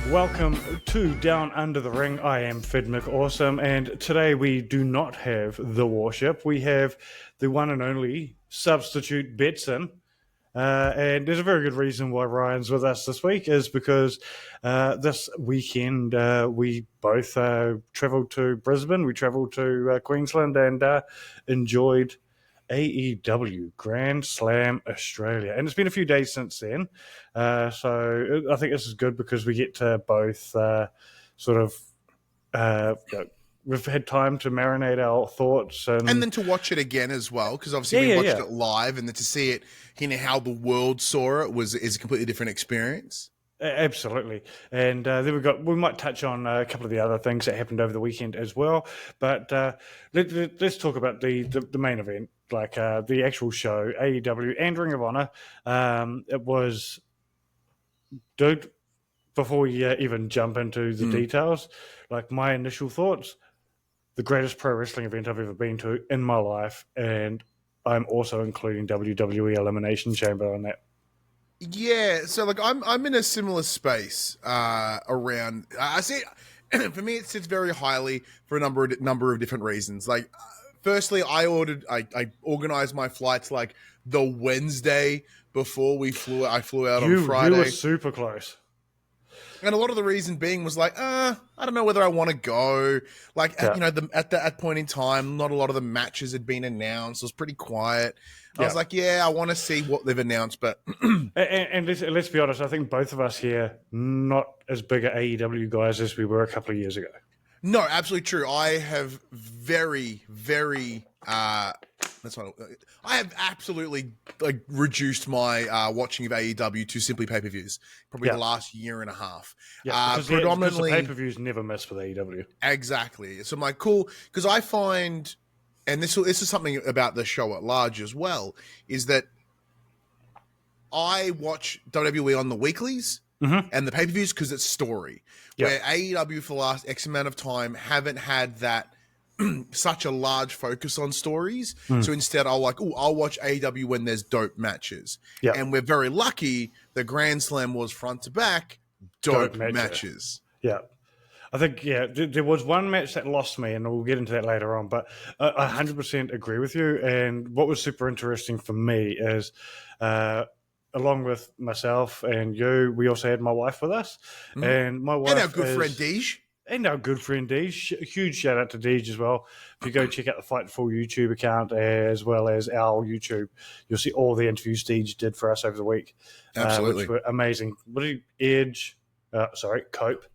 Welcome to Down Under the Ring. I am Phid McAwesome, and today we do not have the Warship. We have the one and only substitute Betson. And there's a very good reason why Ryan's with us this week is because this weekend we both travelled to Brisbane, we travelled to Queensland and enjoyed AEW Grand Slam Australia. And it's been a few days since then. So I think this is good because we get to both we've had time to marinate our thoughts. And then to watch it again as well, because obviously we watched it live, and then to see it, how the world saw it is a completely different experience. Absolutely. And then we might touch on a couple of the other things that happened over the weekend as well. But let's talk about the main event, like the actual show, AEW and Ring of Honor. It was, dude, before we even jump into the details, like my initial thoughts, the greatest pro wrestling event I've ever been to in my life. And I'm also including WWE Elimination Chamber on that. Yeah, so like I'm in a similar space around. I see. For me, it sits very highly for a number of different reasons. Like, firstly, I organized my flights like the Wednesday before we flew. I flew out on Friday. You were super close. And a lot of the reason being was like, I don't know whether I want to go. Like, at that point in time, not a lot of the matches had been announced. It was pretty quiet. I was like, I want to see what they've announced. But and let's be honest, I think both of us here not as big at AEW guys as we were a couple of years ago. No, absolutely true. I have very, very. I have absolutely like reduced my watching of AEW to simply pay-per-views. Probably the last year and a half. Yeah, predominantly pay-per-views never miss with AEW. Exactly. So I'm like, cool, because I find, and this is something about the show at large as well, is that I watch WWE on the weeklies and the pay-per-views because it's story. Where AEW for the last X amount of time haven't had that such a large focus on stories. So instead I'll watch AEW when there's dope matches. Yeah. And we're very lucky the Grand Slam was front to back dope matches. Yeah. I think, there was one match that lost me, and we'll get into that later on, but I 100% agree with you. And what was super interesting for me is, along with myself and you, we also had my wife with us. And my wife and our good friend Deej. And our good friend Deej. Huge shout out to Deej as well. If you go check out the Fight Full YouTube account as well as our YouTube, you'll see all the interviews Deej did for us over the week. Absolutely. Which were amazing. What did Edge? Cope.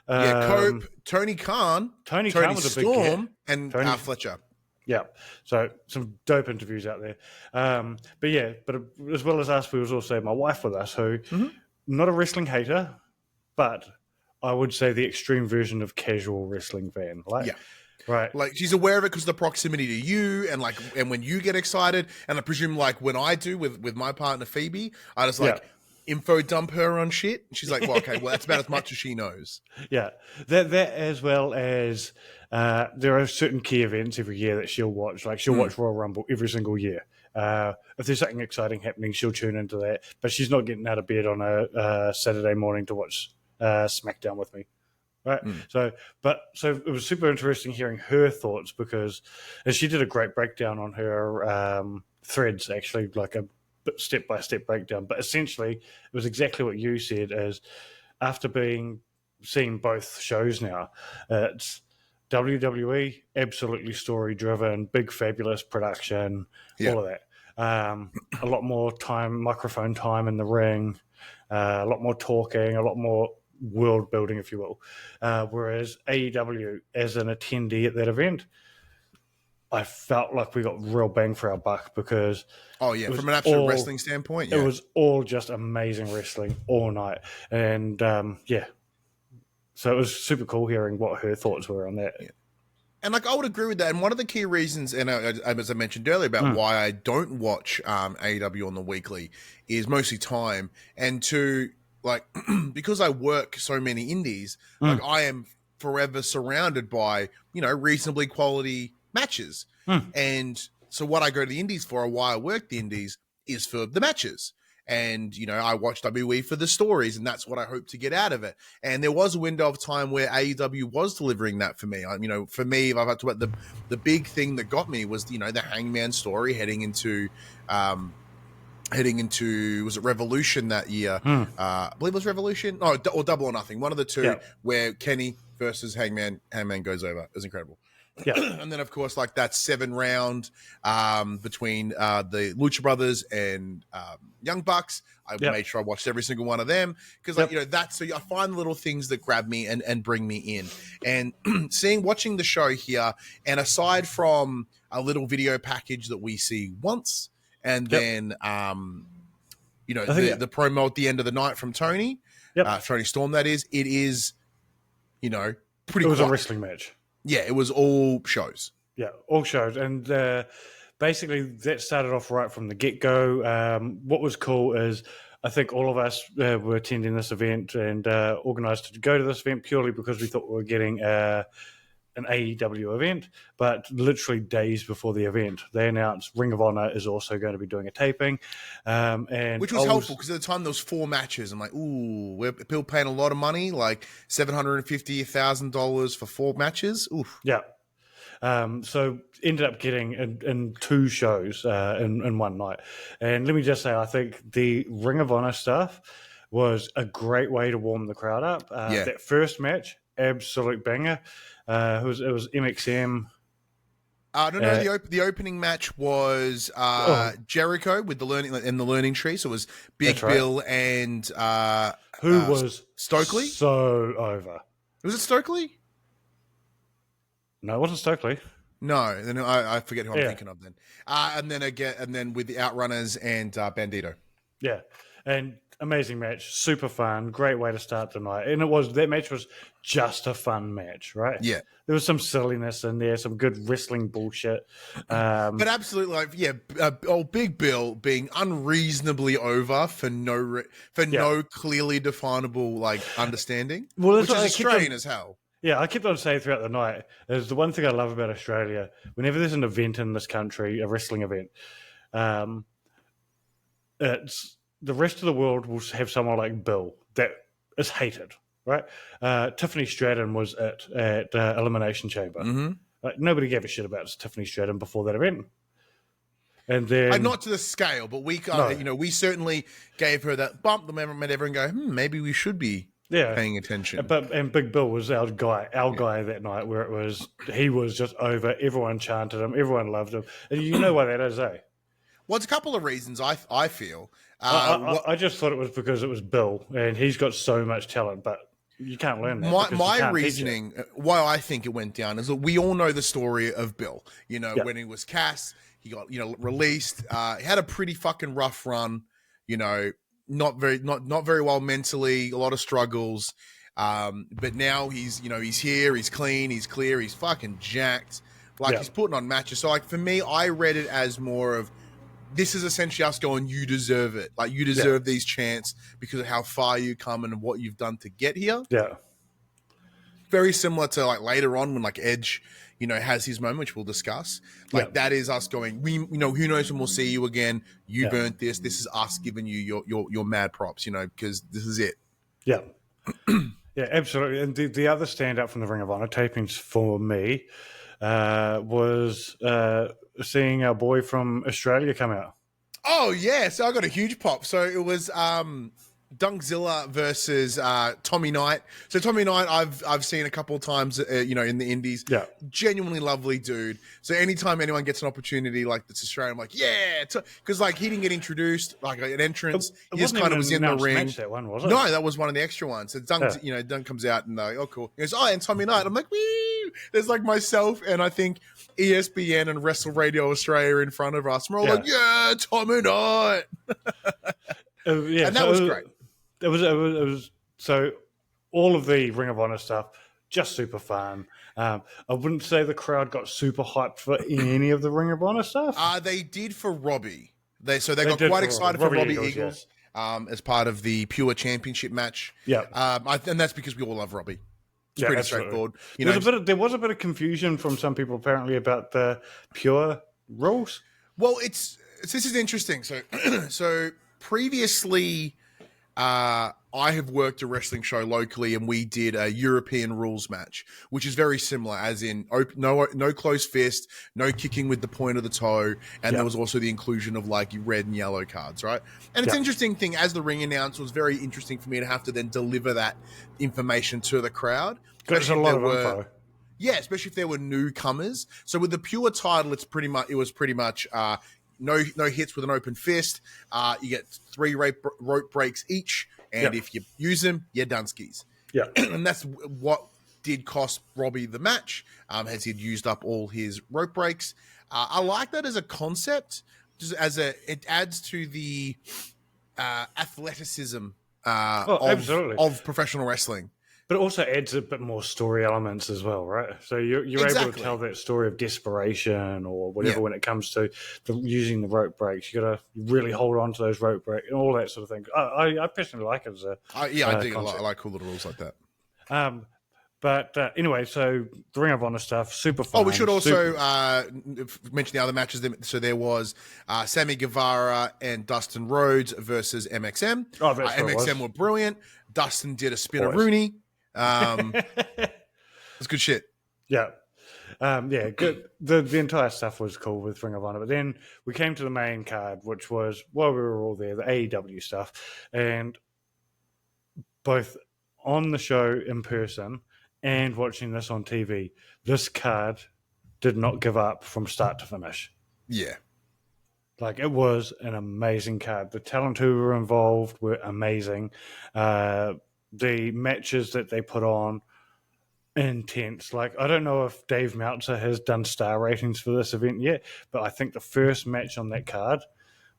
Cope, Tony Khan was a Storm, big and Fletcher. Yeah, so some dope interviews out there. But as well as us, we was also my wife with us, who not a wrestling hater, but I would say the extreme version of casual wrestling fan. Right. Like, she's aware of it because of the proximity to you, and when you get excited, and I presume like when I do with my partner Phoebe, I just info dump her on shit. She's like, well, okay, that's about as much as she knows. Yeah, that as well as there are certain key events every year that she'll watch. Like, she'll watch Royal Rumble every single year. If there's something exciting happening, she'll tune into that. But she's not getting out of bed on a Saturday morning to watch SmackDown with me. Right. So it was super interesting hearing her thoughts and she did a great breakdown on her threads, actually, like a step-by-step breakdown. But essentially, it was exactly what you said, as after seeing both shows now, it's WWE, absolutely story-driven, big, fabulous production, all of that. A lot more microphone time in the ring, a lot more talking, a lot more world building, if you will. Whereas AEW, as an attendee at that event, I felt like we got real bang for our buck because from an absolute wrestling standpoint, it was all just amazing wrestling all night. And so it was super cool hearing what her thoughts were on that. And like, I would agree with that. And one of the key reasons, and as I mentioned earlier about why I don't watch AEW on the weekly, is mostly time, and like, because I work so many indies, like, I am forever surrounded by, reasonably quality matches. And so what I go to the indies for, or why I work the indies, is for the matches. And, I watched WWE for the stories, and that's what I hope to get out of it. And there was a window of time where AEW was delivering that for me. For me, if I've had to about the big thing that got me was, the Hangman story heading into was it Revolution that year? I believe it was Revolution. Or Double or Nothing. One of the two where Kenny versus Hangman goes over. It was incredible. Yeah. And then, of course, like that 7-round between the Lucha Brothers and Young Bucks. I made sure I watched every single one of them because, that's so I find little things that grab me and bring me in. And watching the show here, and aside from a little video package that we see once, and then the promo at the end of the night from Tony, Tony Storm, that is, it is, pretty. It was a wrestling match. Yeah, it was all shows. Yeah, all shows. And basically that started off right from the get-go. What was cool is I think all of us were attending this event and organised to go to this event purely because we thought we were getting an AEW event, but literally days before the event, they announced Ring of Honor is also going to be doing a taping. And which was helpful because at the time there was 4 matches. I'm like, ooh, we're people paying a lot of money, like $750,000 for 4 matches. Oof. Yeah. So ended up getting in 2 shows in one night. And let me just say, I think the Ring of Honor stuff was a great way to warm the crowd up. That first match, absolute banger. It was MXM. No. The opening match was Jericho with the learning tree. So it was Big Bill and who was Stokely. So over. Was it Stokely? No, it wasn't Stokely. No, then I forget who I'm thinking of then. And then with the Outrunners and Bandito. Yeah, and amazing match, super fun, great way to start the night. And that match was just a fun match, right? Yeah. There was some silliness in there, some good wrestling bullshit. But absolutely, old Big Bill being unreasonably over for no clearly definable understanding, which is Australian as hell. Yeah, I kept on saying throughout the night, is the one thing I love about Australia, whenever there's an event in this country, a wrestling event, it's the rest of the world will have someone like Bill that is hated, right? Tiffany Stratton was at Elimination Chamber. Mm-hmm. Nobody gave a shit about Tiffany Stratton before that event. And then, not to the scale, but we we certainly gave her that bump. The moment made everyone go, maybe we should be paying attention. And Big Bill was our guy that night, where he was just over. Everyone chanted him, everyone loved him, and you know why that is, eh? Well, it's a couple of reasons. I feel. I just thought it was because it was Bill, and he's got so much talent, but you can't learn that. My reasoning, why I think it went down, is that we all know the story of Bill. When he was Cass, he got released. He had a pretty fucking rough run. Not very well mentally, a lot of struggles. But now he's here, he's clean, he's clear, he's fucking jacked. He's putting on matches. So for me, I read it as more of, this is essentially us going, you deserve it. You deserve these chants because of how far you come and what you've done to get here. Yeah. Very similar to later on when Edge, has his moment, which we'll discuss. That is us going, who knows when we'll see you again. You've earned this. This is us giving you your mad props, because this is it. Yeah. Yeah, absolutely. And the other standout from the Ring of Honor tapings for me was seeing our boy from Australia come out. Oh, yeah. So I got a huge pop. So it was Dunkzilla versus Tommy Knight. So Tommy Knight, I've seen a couple of times, in the Indies. Yeah, genuinely lovely dude. So anytime anyone gets an opportunity that's Australian, I'm like, yeah, because he didn't get introduced an entrance. He just kind of was in the ring. Match, that one, was it? No, that was one of the extra ones. So Dunk, Dunk comes out and oh cool. He goes, and Tommy Knight. I'm like, woo! There's myself and I think ESPN and Wrestle Radio Australia in front of us. We're all like, yeah, Tommy Knight. And that was great. It was so all of the Ring of Honor stuff, just super fun. I wouldn't say the crowd got super hyped for any of the Ring of Honor stuff. They did for Robbie. They got quite excited for Robbie Eagles as part of the Pure Championship match. Yeah, and that's because we all love Robbie. It's pretty straightforward. There was a bit of confusion from some people apparently about the Pure rules. Well, this is interesting. So previously, I have worked a wrestling show locally, and we did a European rules match, which is very similar, as in no closed fist, no kicking with the point of the toe, and there was also the inclusion of like red and yellow cards, right? And it's an interesting thing, as the ring announcer, it was very interesting for me to have to then deliver that information to the crowd. There's a lot of info. Yeah, especially if there were newcomers. So with the pure title, it was pretty much no hits with an open fist. You get 3 rope breaks each, and if you use them, you're dunskies. Yeah, and that's what did cost Robbie the match, as he'd used up all his rope breaks. I like that as a concept, just it adds to the athleticism of professional wrestling. But it also adds a bit more story elements as well, right? So you're able to tell that story of desperation or whatever when it comes to using the rope breaks. You got to really hold on to those rope breaks and all that sort of thing. I personally like it as a I dig it a lot. I like cool little rules like that. But anyway, so the Ring of Honor stuff, super fun. Oh, we should also mention the other matches. So there was Sammy Guevara and Dustin Rhodes versus MXM. Oh, that's MXM were brilliant. Dustin did a spin of Rooney. It's good shit. Yeah. Good. The entire stuff was cool with Ring of Honor. But then we came to the main card, which was, while we were all there, the AEW stuff. And both on the show in person and watching this on TV, this card did not give up from start to finish. Yeah. Like, it was an amazing card. The talent who were involved were amazing. The matches that they put on, intense. Like, I don't know if Dave Meltzer has done star ratings for this event yet, but I think the first match on that card,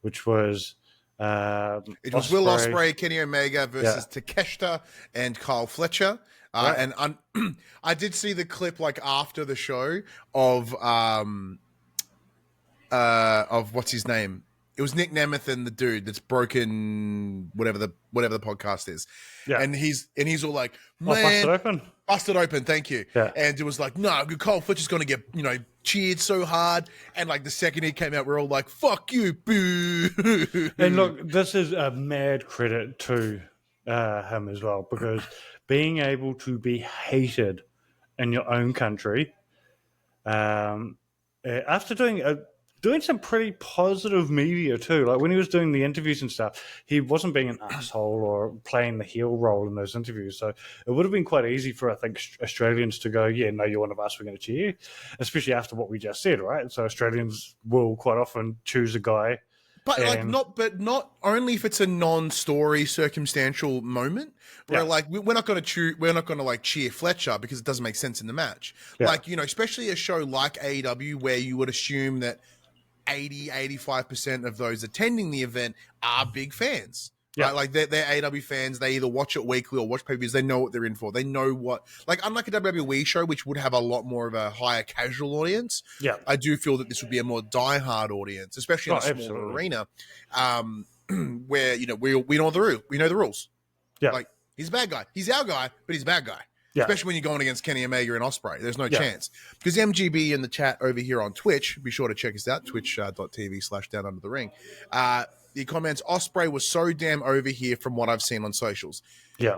which was it was Will Ospreay, Kenny Omega versus Takeshita and Kyle Fletcher. And I did see the clip like after the show of what's his name? It was Nick Nemeth and the dude that's broken whatever the podcast is. Yeah. And he's all like, man, busted open, thank you. Yeah. And it was like, no, Kyle Fletcher's gonna get, cheered so hard. And like the second he came out, we're all like, fuck you, boo. And look, this is a mad credit to him as well, because being able to be hated in your own country, after doing some pretty positive media too. Like when he was doing the interviews and stuff, he wasn't being an asshole or playing the heel role in those interviews. So it would have been quite easy for, I think, Australians to go, yeah, no, you're one of us, we're going to cheer you, especially after what we just said, right? So Australians will quite often choose a guy. But not only if it's a non-story circumstantial moment where like we're not going to like cheer Fletcher because it doesn't make sense in the match. Yeah. Like, especially a show like AEW where you would assume that 85% of those attending the event are big fans. Yeah. Right? Like they're AEW fans. They either watch it weekly or watch pay-per-views. They know what they're in for. They know what, like, unlike a WWE show, which would have a lot more of a higher casual audience. Yeah. I do feel that this would be a more diehard audience, especially in a smaller arena, where, we know the rules. Yeah. Like, he's a bad guy. He's our guy, but he's a bad guy. Yeah. Especially when you're going against Kenny Omega and Ospreay. There's no chance. Because MGB in the chat over here on Twitch, be sure to check us out, twitch.tv/Downunder The Ring. The comments, Ospreay was so damn over here from what I've seen on socials. Yeah.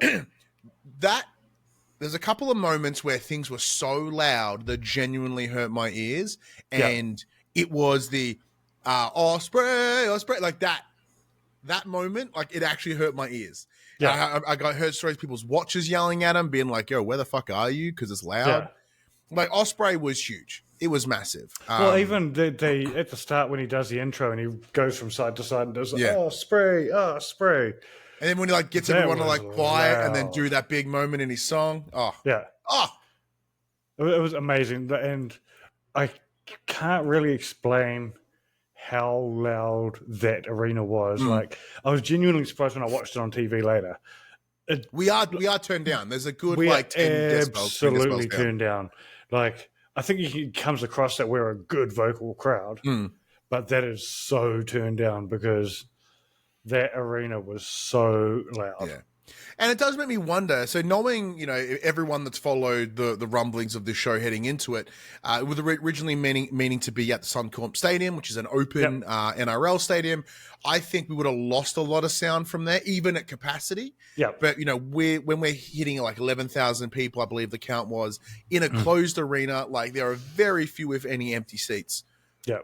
There's a couple of moments where things were so loud that genuinely hurt my ears. And it was the Ospreay, like that moment, like it actually hurt my ears. Yeah, I heard stories, people's watchers yelling at him, being like, "Yo, where the fuck are you?" Because it's loud. Yeah. Like Ospreay was huge; it was massive. Well, even they at the start when he does the intro and he goes from side to side and does spray, spray, and then when he like gets everyone to like quiet and then do that big moment in his song. It was amazing, and I can't really explain how loud that arena was. Like, I was genuinely surprised when I watched it on TV later. We are turned down. There's a good 10 decibels. Absolutely turned down. Like, I think it comes across that we're a good vocal crowd, but that is so turned down because that arena was so loud. And it does make me wonder. So knowing, everyone that's followed the rumblings of this show heading into it, with originally meaning to be at the Suncorp Stadium, which is an open NRL stadium, I think we would have lost a lot of sound from there, even at capacity. Yeah. But, when we're hitting like 11,000 people, I believe the count was, in a closed arena, like there are very few, if any, empty seats. Yeah.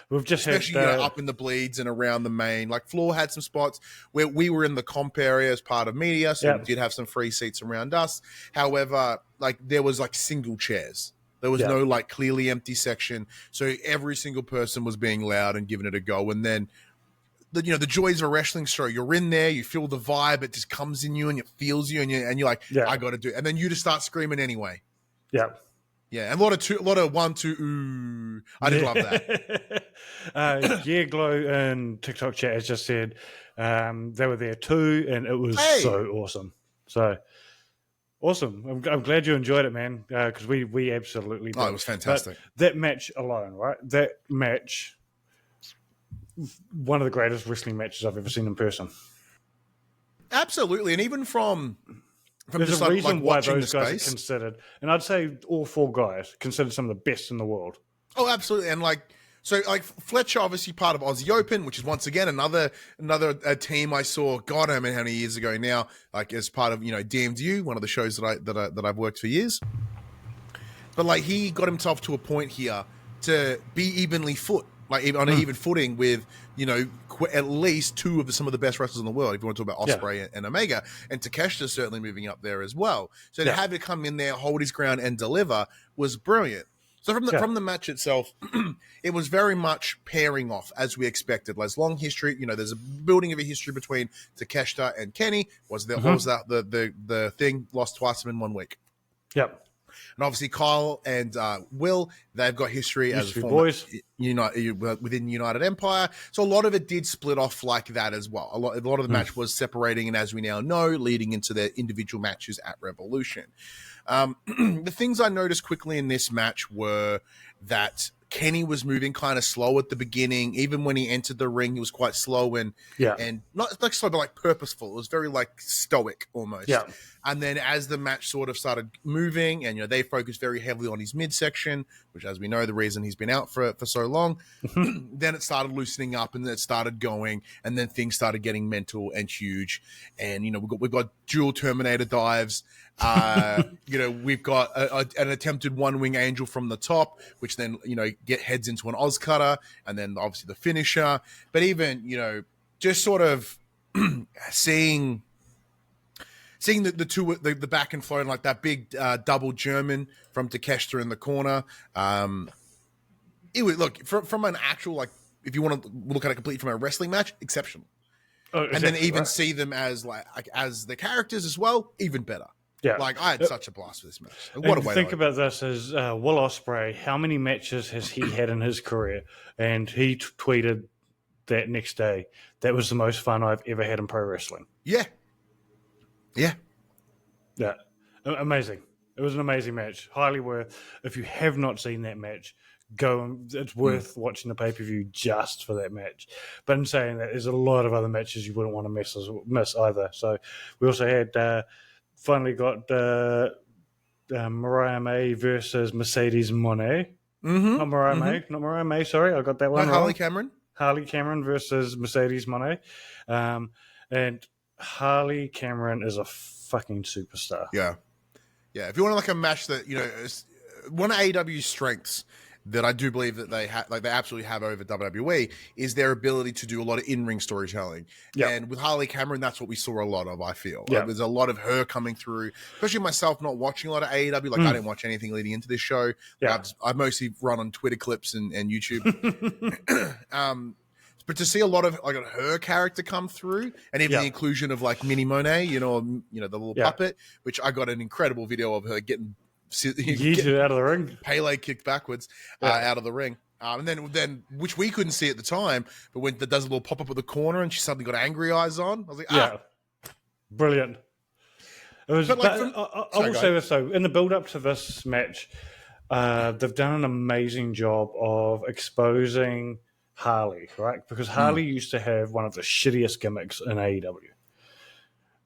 We've just especially up in the bleeds and around the main. Like Floor had some spots where we were in the comp area as part of media, so we did have some free seats around us. However, like there was like single chairs. There was no like clearly empty section, so every single person was being loud and giving it a go. And then the joys of a wrestling show. You're in there, you feel the vibe. It just comes in you and it feels you, and you're like, I got to do it. And then you just start screaming anyway. Yeah. Yeah, and a lot of 1, 2, ooh. I did love that. Glow in TikTok chat has just said they were there too, and it was so awesome. So awesome! I'm glad you enjoyed it, man. Because we absolutely did. Oh, it was fantastic. But that match alone, right? That match, one of the greatest wrestling matches I've ever seen in person. Absolutely, and even from there's just a reason why those guys space. are considered, and I'd say all 4 guys considered some of the best in the world. Oh, absolutely, and so Fletcher, obviously part of Aussie Open, which is once again another team I saw. God, I mean, how many years ago now? Like as part of DMU, one of the shows that I've worked for years. But like he got himself to a point here to be evenly foot, like on an even footing with at least 2 of some of the best wrestlers in the world. If you want to talk about Ospreay and Omega, and Takeshita's certainly moving up there as well. So to have it come in there, hold his ground, and deliver was brilliant. So from the match itself, it was very much pairing off as we expected. There's long history. There's a building of a history between Takeshita and Kenny. What was that the thing? Lost twice in 1 week. Yep. And obviously Kyle and Will, they've got history as boys within United Empire. So a lot of it did split off like that as well. A lot of the match was separating, and as we now know, leading into their individual matches at Revolution. The things I noticed quickly in this match were that Kenny was moving kind of slow at the beginning. Even when he entered the ring, he was quite slow and not like slow, but like purposeful. It was very like stoic almost. Yeah. And then as the match sort of started moving, and they focused very heavily on his midsection, which, as we know, the reason he's been out for so long. Then it started loosening up, and then it started going, and then things started getting mental and huge. And we've got dual Terminator dives. We've got an attempted one-wing angel from the top, which then heads into an Oz cutter, and then obviously the finisher. But even just sort of seeing the back and forth, like that big double German from Takeshita in the corner. It would look from an actual, like, if you want to look at it completely from a wrestling match, exceptional. And then even see them as as the characters as well, even better. Yeah, like I had such a blast for this match. What a way! Think about this as Will Ospreay. How many matches has he had in his career? And he tweeted that next day, "That was the most fun I've ever had in pro wrestling." Yeah. Amazing. It was an amazing match. Highly worth. If you have not seen that match, go. It's worth watching the pay-per-view just for that match. But in saying that, there's a lot of other matches you wouldn't want to miss either. So we also had finally got Mariah May versus Mercedes Moné. Not Mariah May. Sorry, I got that one wrong. Harley Cameron versus Mercedes Moné. And Harley Cameron is a fucking superstar. Yeah. If you want like a match that is one of AEW's strengths that I do believe that they they absolutely have over WWE is their ability to do a lot of in-ring storytelling. Yep. And with Harley Cameron, that's what we saw a lot of, I feel. Yep. There's a lot of her coming through, especially myself not watching a lot of AEW. Like I didn't watch anything leading into this show. Yep. I've mostly run on Twitter clips and YouTube. But to see a lot of her character come through, and even the inclusion of like Mini Monet, the little puppet, which I got an incredible video of her getting yeeted out of the ring, Pele kicked backwards out of the ring, and then which we couldn't see at the time, but when that does a little pop up at the corner and she suddenly got angry eyes on, I was like, brilliant. It was. I will say this though, in the build up to this match, they've done an amazing job of exposing Harley, right? Because Harley used to have one of the shittiest gimmicks in AEW.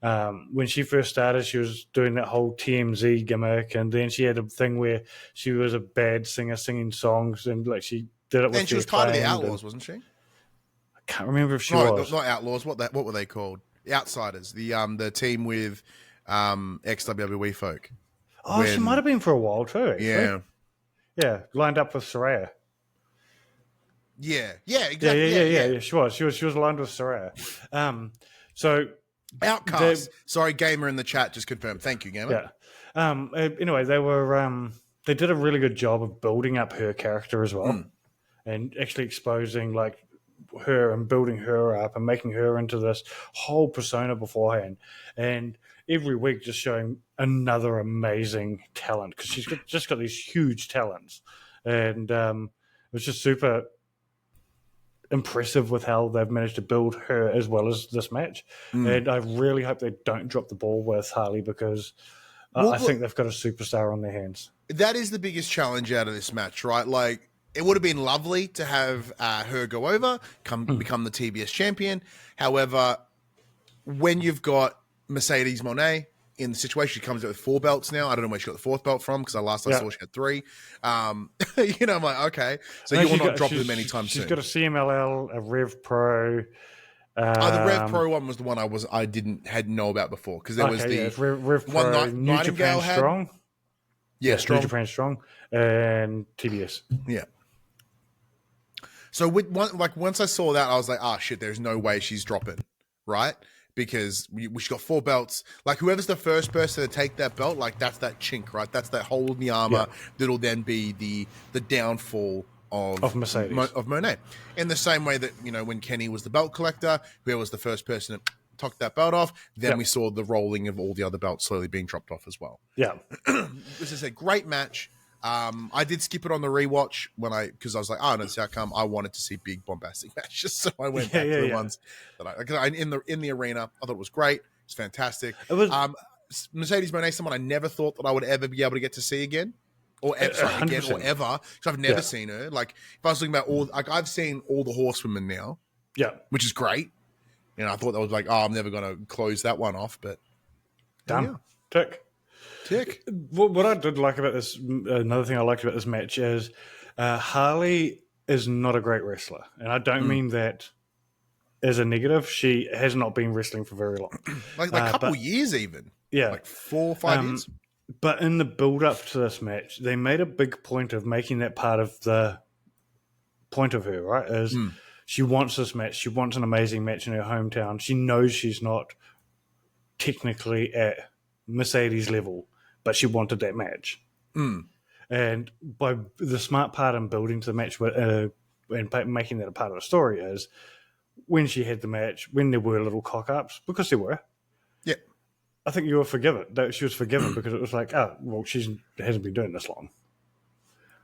When she first started, she was doing that whole TMZ gimmick, and then she had a thing where she was a bad singer singing songs, and like she did it with And she was part of the Outlaws, wasn't she? I can't remember if she No, was. not Outlaws. What were they called? The Outsiders. The team with ex-WWE folk. Oh, she might have been for a while too. Actually. Yeah, lined up with Saraya. Yeah, exactly. Yeah. She was aligned with Saraya. So Outcast. Sorry, Gamer in the chat just confirmed. Thank you, Gamer. Yeah. Anyway, they did a really good job of building up her character as well, and actually exposing like her and building her up and making her into this whole persona beforehand. And every week just showing another amazing talent because she's just got these huge talents, and it was just super impressive with how they've managed to build her as well as this match. And I really hope they don't drop the ball with Harley because I think they've got a superstar on their hands. That is the biggest challenge out of this match, right? Like, it would have been lovely to have her go over, become the TBS champion. However, when you've got Mercedes Moné in the situation, she comes out with 4 belts now. I don't know where she got the 4th belt from because I saw she had 3. I'm like, okay. So you will not drop them anytime soon. She's got a CMLL, a Rev Pro. The Rev Pro one was the one I had know about before because there was the Rev Pro, one New Japan Strong. Yeah, Strong. New Japan Strong and TBS. Yeah. So once I saw that, I was like, oh shit, there's no way she's dropping, right? Because she got 4 belts. Like whoever's the first person to take that belt, like that's that chink, right? That's that hole in the armor that'll then be the downfall of Mercedes. Of Monet. In the same way that, when Kenny was the belt collector, whoever was the first person to took that belt off, then we saw the rolling of all the other belts slowly being dropped off as well. Yeah. This is a great match. I did skip it on the rewatch because I was like, oh, no, see how come I wanted to see big bombastic matches, so I went back to the ones that in the arena. I thought it was great. It's fantastic. It was Mercedes Moné, someone I never thought that I would ever be able to get to see again, or ever, because I've never seen her. Like if I was talking about I've seen all the Horsewomen now, which is great. I thought that was like, oh, I'm never going to close that one off, but done. Tick. What I did like about this, another thing I liked about this match is Harley is not a great wrestler. And I don't mean that as a negative. She has not been wrestling for very long. like a couple years even. Yeah. Like 4 or 5 years. But in the build-up to this match, they made a big point of making that part of the point of her, right? Is she wants this match. She wants an amazing match in her hometown. She knows she's not technically at Mercedes level, but she wanted that match. And by the smart part in building to the match and making that a part of the story is when she had the match, when there were little cock-ups, because there were. Yeah. I think you were forgiven. That she was forgiven because it was like, oh, well, she hasn't been doing this long.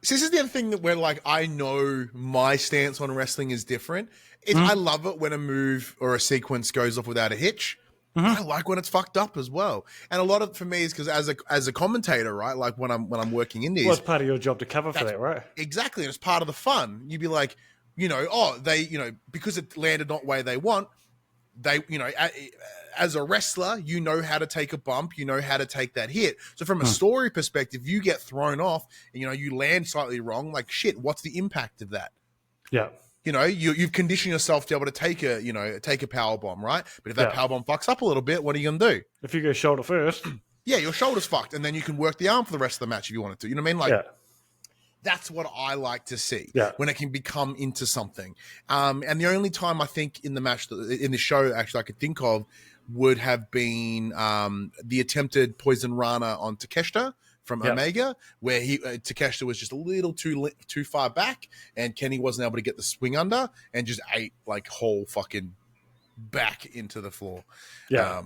So this is the other thing that where like I know my stance on wrestling is different. I love it when a move or a sequence goes off without a hitch. I like when it's fucked up as well. And a lot of for me is because as a commentator, right? Like when I'm working in these, well, it's part of your job to cover for that, right? Exactly, and it's part of the fun. You'd be like, because it landed not the way they want. They, as a wrestler, you know how to take a bump, you know how to take that hit. So from a story perspective, you get thrown off and, you land slightly wrong. Like, shit, what's the impact of that? Yeah. You've conditioned yourself to be able to take a power bomb, right? But if that power bomb fucks up a little bit, what are you going to do? If you go shoulder first. Yeah, your shoulder's fucked. And then you can work the arm for the rest of the match if you wanted to. You know what I mean? Like, that's what I like to see when it can become into something. And the only time I think in the match, in the show, actually, I could think of would have been the attempted Poison Rana on Takeshita from Omega, where Takeshita was just a little too far back, and Kenny wasn't able to get the swing under, and just ate like whole fucking back into the floor. Yeah.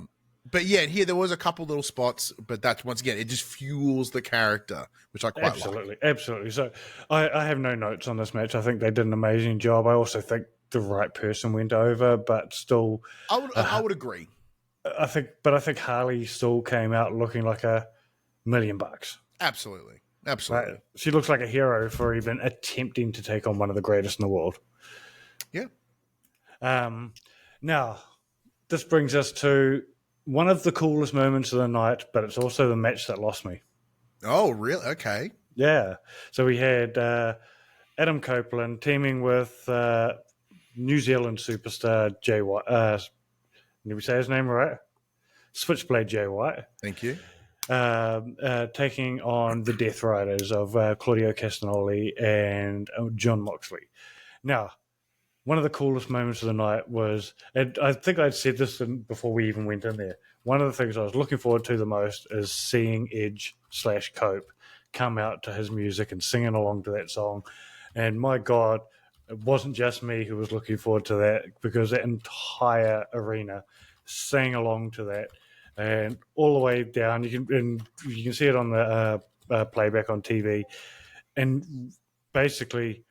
But yeah, here there was a couple little spots, but that's once again, it just fuels the character, which I quite like. Absolutely. So I have no notes on this match. I think they did an amazing job. I also think the right person went over, but still, I would agree. I think Harley still came out looking like $1 million. Absolutely. Right? She looks like a hero for even attempting to take on one of the greatest in the world. Yeah. Now, this brings us to one of the coolest moments of the night, but it's also the match that lost me. Oh, really? Okay. Yeah. So we had Adam Copeland teaming with New Zealand superstar Jay White. Did we say his name right? Switchblade Jay White. Thank you. Taking on the Death Riders of Claudio Castagnoli and John Moxley. Now, one of the coolest moments of the night was, and I think I'd said this before we even went in there, one of the things I was looking forward to the most is seeing Edge / Cope come out to his music and singing along to that song. And my God, it wasn't just me who was looking forward to that, because that entire arena sang along to that. And all the way down, you can see it on the playback on TV, and basically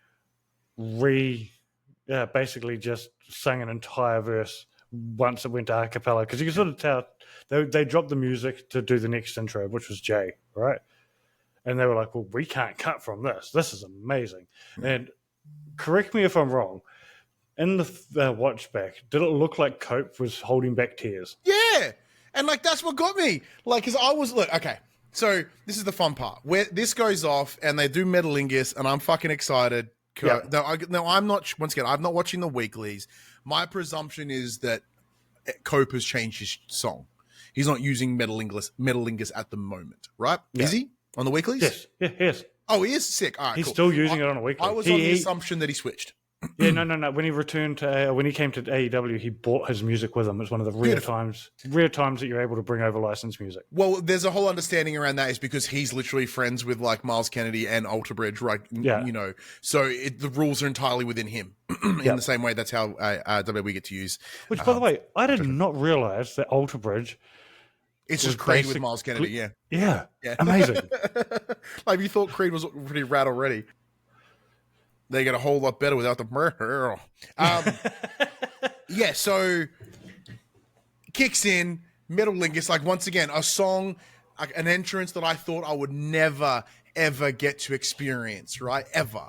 just sang an entire verse once it went to a cappella, because you can sort of tell they dropped the music to do the next intro, which was Jay, right? And they were like, well, we can't cut from this. This is amazing. And correct me if I'm wrong, in the watch back, did it look like Cope was holding back tears? Yeah. And like, that's what got me. Like, because I was, look, okay. So this is the fun part where this goes off and they do Metalingus and I'm fucking excited. Yep. No, I'm not, once again, I'm not watching the weeklies. My presumption is that Cope has changed his song. He's not using Metalingus at the moment, right? Yeah. Is he on the weeklies? Yes. Yeah, yes. Oh, he is sick. All right, He's cool. still using it on a weekly. I was on the assumption that he switched. Yeah, no. When he returned to, when he came to AEW, he brought his music with him. It's one of the rare times that you're able to bring over licensed music. Well, there's a whole understanding around that is because he's literally friends with like Miles Kennedy and Alter Bridge, right? Yeah. You know, so the rules are entirely within him. In the same way, that's how WWE get to use. Which, by the way, I did not realize that Alter Bridge. It's just Creed with Miles Kennedy, yeah. Amazing. Like, you thought Creed was pretty rad already. They get a whole lot better without the murder. Yeah, so kicks in, Metalingus, like, once again, a song, like, an entrance that I thought I would never, ever get to experience, right? Ever.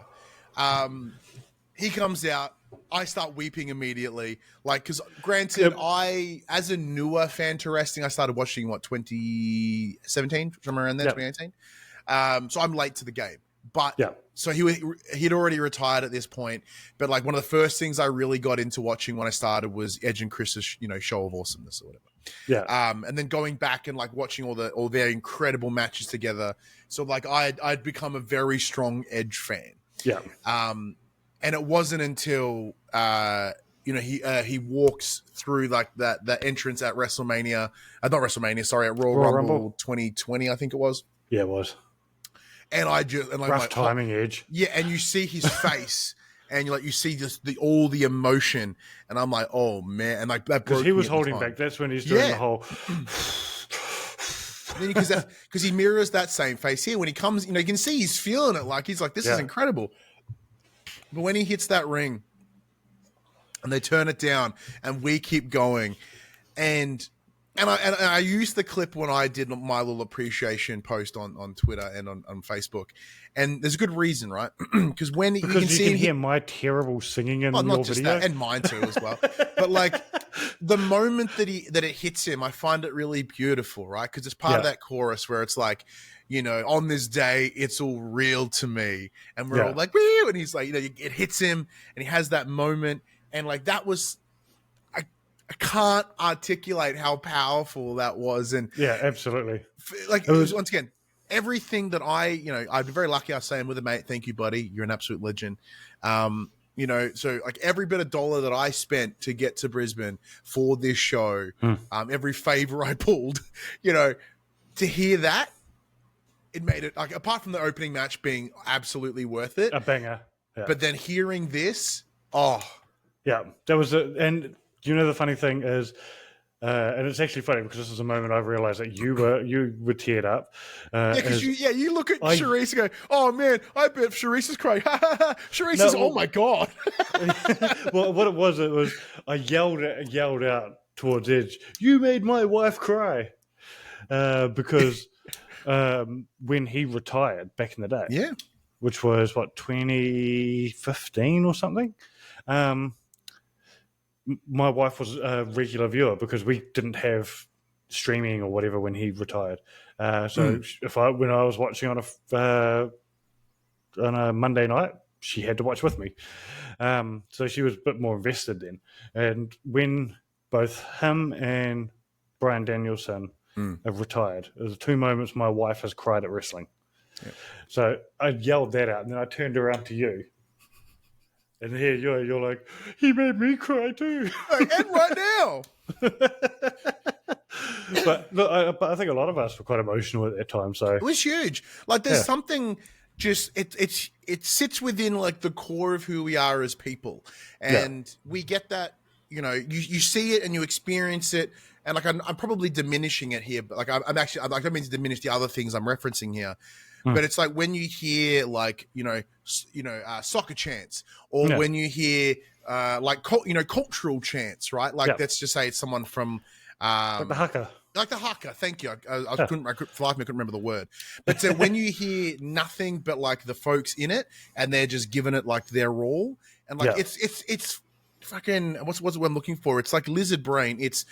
He comes out. I start weeping immediately. Like, because granted, I, as a newer fan to wrestling, I started watching, 2017, somewhere around there, 2018. So I'm late to the game. But so he'd already retired at this point. But like, one of the first things I really got into watching when I started was Edge and Chris's, show of awesomeness or whatever. Yeah. And then going back and like watching all their incredible matches together. So like, I'd become a very strong Edge fan. Yeah. And it wasn't until he walks through like that entrance at WrestleMania, not WrestleMania, sorry, at Royal Rumble 2020, I think it was. Yeah, it was. And rough timing, Edge. Yeah, and you see his face, and you see just all the emotion, and I'm like, oh man, and like that, because he was holding back. That's when he's doing the whole. Because he mirrors that same face here when he comes. You can see he's feeling it. Like, he's like, this is incredible. But when he hits that ring, and they turn it down, and we keep going, and I used the clip when I did my little appreciation post on Twitter and on Facebook, and there's a good reason, right? Because you can hear my terrible singing in your video, that, and mine too as well. But like, the moment that it hits him, I find it really beautiful, right? Because it's part of that chorus where it's like, on this day, it's all real to me, and we're all like, woo! And he's like, it hits him, and he has that moment, and like, that was. I can't articulate how powerful that was. And yeah, absolutely. Like, it was, once again, everything that I'd be very lucky. I say I'm with a mate. Thank you, buddy. You're an absolute legend. So like, every bit of dollar that I spent to get to Brisbane for this show, every favor I pulled, to hear that, it made it, like, apart from the opening match being absolutely worth it. A banger. Yeah. But then hearing this, yeah, there was and the funny thing is, and it's actually funny because this is a moment I've realized that you were teared up. Because you look at Charisse and go, oh man, I bet Charisse is crying. Charisse is, oh my God. Well, what it was I yelled out towards Edge, you made my wife cry. Because when he retired back in the day, which was 2015 or something, my wife was a regular viewer because we didn't have streaming or whatever when he retired. So when I was watching on a Monday night, she had to watch with me. So she was a bit more invested then. And when both him and Bryan Danielson have retired, it was the 2 moments my wife has cried at wrestling. Yep. So I yelled that out, and then I turned around to you. And here you're like, he made me cry too. And right now. But I think a lot of us were quite emotional at that time. So it was huge. Like there's something just it sits within like the core of who we are as people, and we get that. You see it and you experience it, and like I'm probably diminishing it here, but like I'm actually I don't mean to diminish the other things I'm referencing here. But it's like when you hear like soccer chants, or when you hear cultural chants, right? Like let's just say it's someone from like the haka. Like the haka, thank you. I couldn't remember the word. But so when you hear nothing but like the folks in it, and they're just giving it like their all, and like it's fucking what's what I'm looking for? It's like lizard brain. It's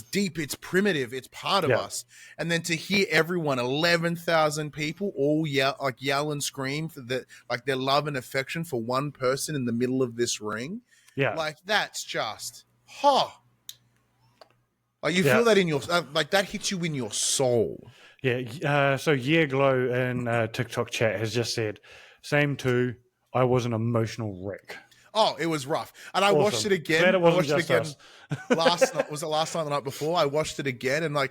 deep. It's primitive. It's part of us. And then to hear everyone, 11,000 people, all yell and scream for their love and affection for one person in the middle of this ring. Yeah, like that's just Like you feel that in your like that hits you in your soul. Yeah. So Glow in TikTok chat has just said, same too. I was an emotional wreck. Oh, it was rough. And I watched it again. Glad it wasn't just us. last night. Was it last night or the night before? I watched it again, and I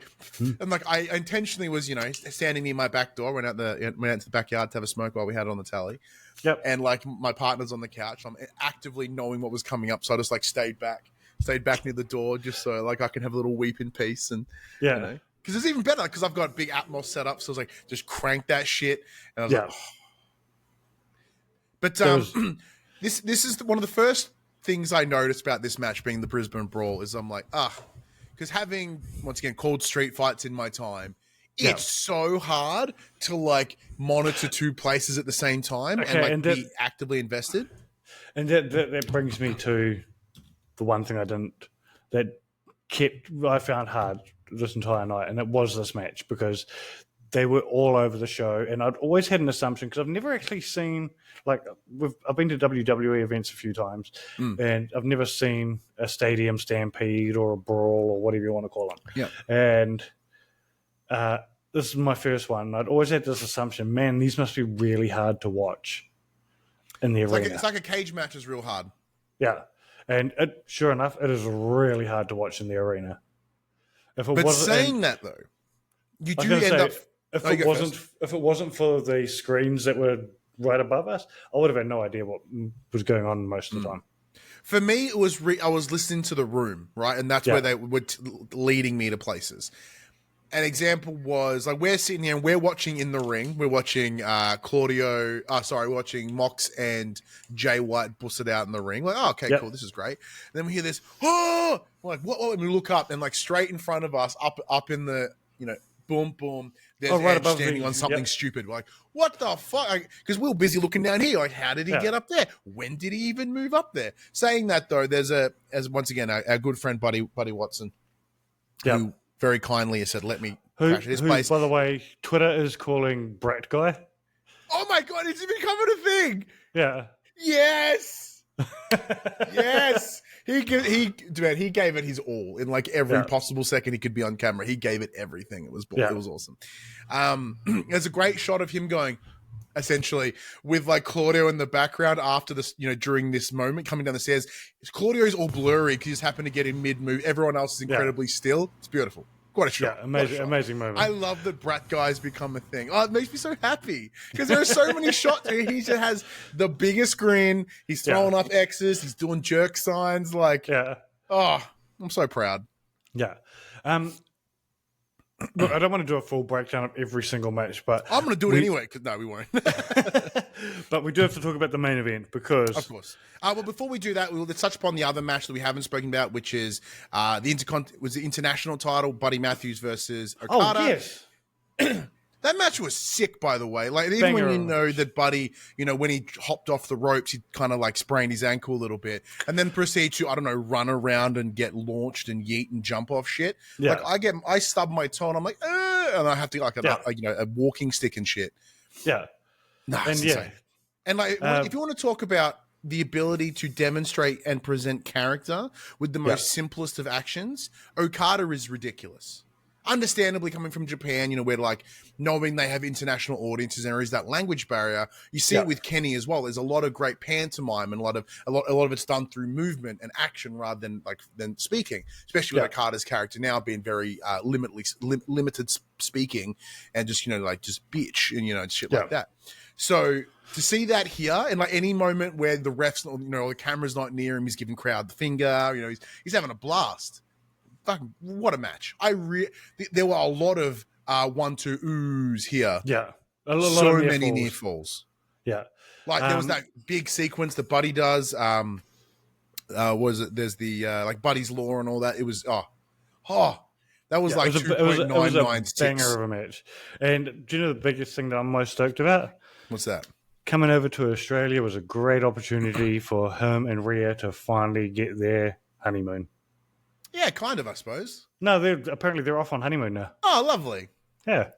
intentionally was, standing near my back door, went out to the backyard to have a smoke while we had it on the tally. Yep. And like my partner's on the couch. I'm actively knowing what was coming up, so I just like stayed back near the door just so like I can have a little weep in peace. And because it's even better because I've got big Atmos set up, so I was like, just crank that shit. And I was like, But This is one of the first things I noticed about this match being the Brisbane Brawl is I'm like, because having, once again, called street fights in my time, it's so hard to like monitor 2 places at the same time and be actively invested. And that brings me to the one thing I found hard this entire night, and it was this match because they were all over the show, and I'd always had an assumption because I've never actually seen I've been to WWE events a few times, and I've never seen a stadium stampede or a brawl or whatever you want to call them. Yeah, and this is my first one. I'd always had this assumption, man, these must be really hard to watch in the arena. It's like a cage match is real hard. Yeah, and sure enough, it is really hard to watch in the arena. That though, you do end up. If it wasn't for the screens that were right above us, I would have had no idea what was going on most of the time. For me, it was I was listening to the room, right, and that's where they were leading me to places. An example was like we're sitting here and we're watching in the ring. We're watching we're watching Mox and Jay White bust it out in the ring. Like, cool, this is great. And then we hear this, we're like what? And we look up and like straight in front of us, up in the boom, boom. There's Edge standing on something stupid. We're like, what the fuck? Because we were busy looking down here. Like, how did he get up there? When did he even move up there? Saying that though, there's once again our good friend Buddy Watson, who very kindly has said, "Let me crash at his place." By the way, Twitter is calling Brat Guy. Oh my god, it's becoming a thing. Yeah. Yes. Yes. He gave it his all in like every possible second he could be on camera. He gave it everything. It was awesome. There's a great shot of him going, essentially, with like Claudio in the background after this, during this moment coming down the stairs. Claudio's all blurry because he just happened to get in mid move. Everyone else is incredibly still. It's beautiful. Quite a shot. Yeah, amazing moment. I love that Brat Guys become a thing. Oh, it makes me so happy because there are so many shots where he just has the biggest grin. He's throwing up X's. He's doing jerk signs. Like, I'm so proud. Yeah. Look, I don't want to do a full breakdown of every single match, but I'm going to do it anyway because no, we won't. But we do have to talk about the main event because, of course. Well, before we do that, let's touch upon the other match that we haven't spoken about, which is the international title, Buddy Matthews versus Okada. Oh yes. That match was sick, by the way. Like, even Banger when you of a know match. that Buddy, you know, when he hopped off the ropes, he kind of like sprained his ankle a little bit and then proceed to, I don't know, run around and get launched and yeet and jump off shit. Yeah. Like, I stub my toe and I'm like, and I have to like, a walking stick and shit. Yeah. Nah, And it's insane. And like, if you want to talk about the ability to demonstrate and present character with the most simplest of actions, Okada is ridiculous. Understandably, coming from Japan, you know, where like knowing they have international audiences and there is that language barrier, you see it with Kenny as well. There's a lot of great pantomime and a lot of it's done through movement and action rather than speaking. Especially with Okada's character now being very limited speaking and just, you know, like just bitch and, you know, shit like that. So to see that here and like any moment where the ref's, you know, the camera's not near him, he's giving crowd the finger, you know, he's having a blast. Fucking what a match! There were a lot of 1-2 oohs here. Yeah, so many near falls. Yeah, like there was that big sequence that Buddy does. Was it? There's the like Buddy's Law and all that. It was that was like 2.996 banger of a match. And do you know the biggest thing that I'm most stoked about? What's that? Coming over to Australia was a great opportunity for him and Rhea to finally get their honeymoon. Yeah, kind of, I suppose. No, they're off on honeymoon now. Oh, lovely. Yeah.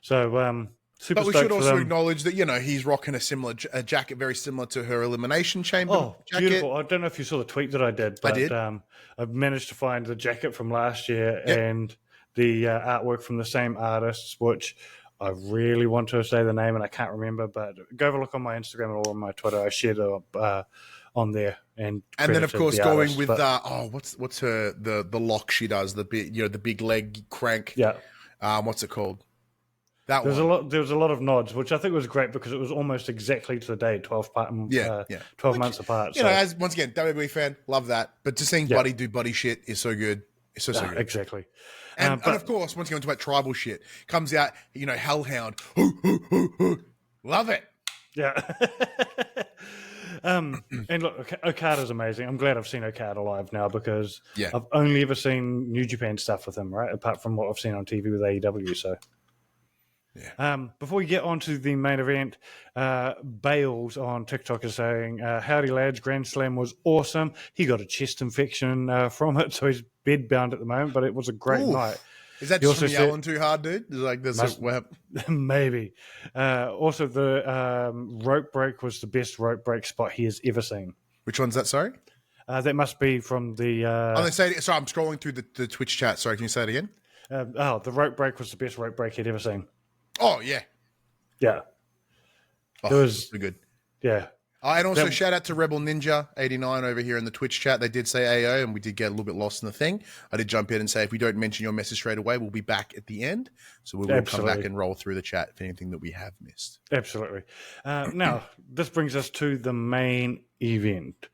So, super. But we should also acknowledge that, you know, he's rocking a jacket very similar to her Elimination Chamber jacket. Beautiful. I don't know if you saw the tweet that I did, but I did. I've managed to find the jacket from last year and the artwork from the same artists, which I really want to say the name and I can't remember, but go have a look on my Instagram or on my Twitter. I shared it on there. And then of course going with what's her the lock she does, the big leg crank. Yeah. What's it called? There was a lot of nods, which I think was great because it was almost exactly to the day, 12 months apart. You know, as once again, WWE fan, love that. But just seeing Buddy do Buddy shit is so good. It's so good. Exactly. And of course, once again, to that tribal shit comes out, you know, Hellhound. Love it. Yeah. And look, Okada's amazing. I'm glad I've seen Okada live now because I've only ever seen New Japan stuff with him, right? Apart from what I've seen on TV with AEW. So, before we get on to the main event, Bales on TikTok is saying, "Howdy lads, Grand Slam was awesome. He got a chest infection from it, so he's bedbound at the moment. But it was a great night." Is that just from yelling too hard, dude? Like this maybe. Also, the rope break was the best rope break spot he has ever seen. Which one's that? Sorry, that must be from the. Sorry, I'm scrolling through the Twitch chat. Sorry, can you say it again? The rope break was the best rope break he'd ever seen. Oh yeah. It was good. Yeah. And also shout out to Rebel Ninja 89 over here in the Twitch chat. They did say AO and we did get a little bit lost in the thing. I did jump in and say, if we don't mention your message straight away, we'll be back at the end. So we will come back and roll through the chat for anything that we have missed. Absolutely. Now, this brings us to the main event.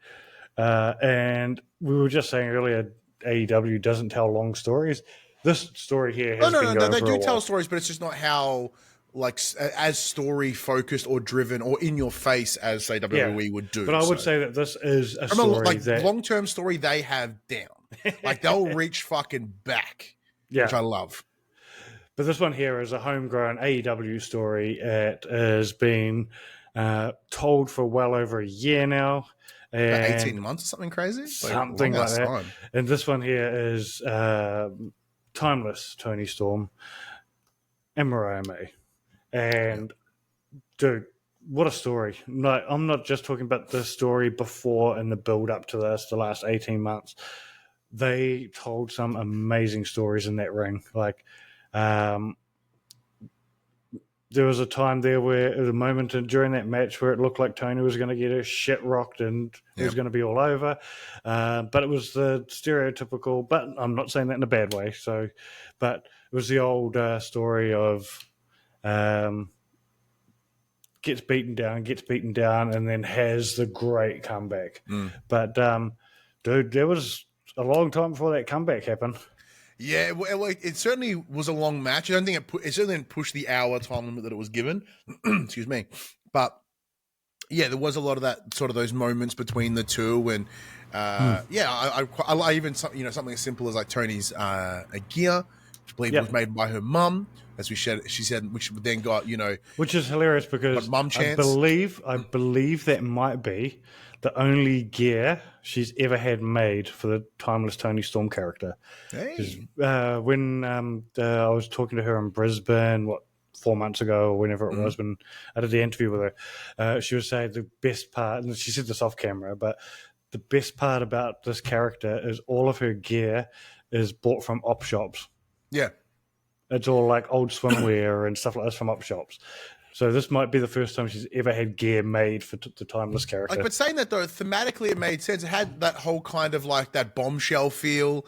And we were just saying earlier, AEW doesn't tell long stories. This story here has been going for a while. They do tell stories, but it's just not how... like as story focused or driven or in your face as say WWE would do. But I would say that this is a story like long-term story they have down. Like they'll reach fucking back, which I love. But this one here is a homegrown AEW story. It has been told for well over a year now. About 18 months or something crazy? Something like that. Time. And this one here is Timeless Tony Storm and Mariah May. And dude, what a story. No, I'm not just talking about the story before and the build up to this, the last 18 months. They told some amazing stories in that ring. Like, there was a time there where a moment during that match where it looked like Tony was going to get his shit rocked and it was going to be all over. But it was the stereotypical, but I'm not saying that in a bad way. But it was the old story of, gets beaten down, and then has the great comeback. But, dude, there was a long time before that comeback happened. Yeah, well, it certainly was a long match. I don't think it certainly didn't push the hour time limit that it was given. Excuse me. But, yeah, there was a lot of that, sort of those moments between the two. And, I even, something as simple as like Tony's gear, believe it was made by her mum, as she said, which then got, which is hilarious because mum chance. I believe that might be the only gear she's ever had made for the Timeless Tony Storm character. Hey. When I was talking to her in Brisbane, 4 months ago or whenever it was, when I did the interview with her, she was saying the best part, and she said this off camera, but the best part about this character is all of her gear is bought from op shops. Yeah. It's all like old swimwear and stuff like this from op shops. So this might be the first time she's ever had gear made for the Timeless character. But saying that though, thematically it made sense. It had that whole kind of like that bombshell feel,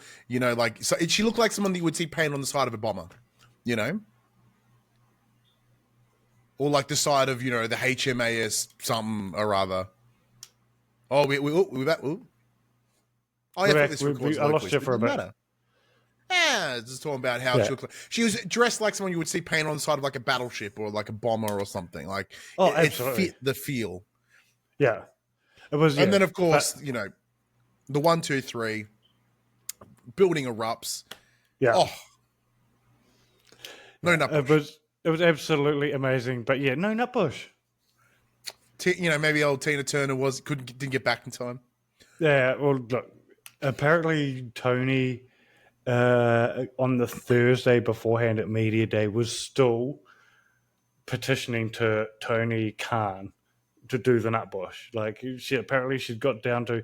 so she looked like someone that you would see paint on the side of a bomber, or like the side of, the HMAS something or other. Oh, we're back. Ooh. Oh, yeah, I lost you for a bit. Yeah, just talking about how she looked like. She was dressed like someone you would see paint on the side of like a battleship or like a bomber or something. Like, it fit the feel. Yeah. It was. And then, of course, the 1, 2, 3, building erupts. Yeah. Oh. No nutbush. It was absolutely amazing. But yeah, no nutbush. Maybe old Tina Turner didn't get back in time. Yeah, well, look, apparently Tony on the Thursday beforehand at Media Day was still petitioning to Tony Khan to do the nutbush. Like, she'd got down to,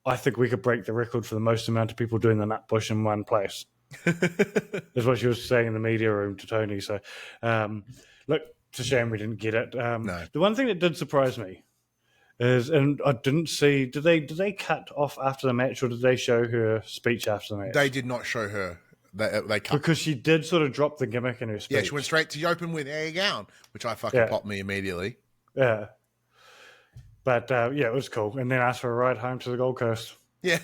I think we could break the record for the most amount of people doing the nutbush in one place. That's what she was saying in the media room to Tony. So, look, it's a shame we didn't get it. No. The one thing that did surprise me is, and I didn't see, did they cut off after the match, or did they show her speech after the match? They did not show her. They cut. Because she did sort of drop the gimmick in her speech. Yeah, she went straight to the open with "There you go," which I fucking popped me immediately. Yeah. But, it was cool. And then asked for a ride home to the Gold Coast. Yeah.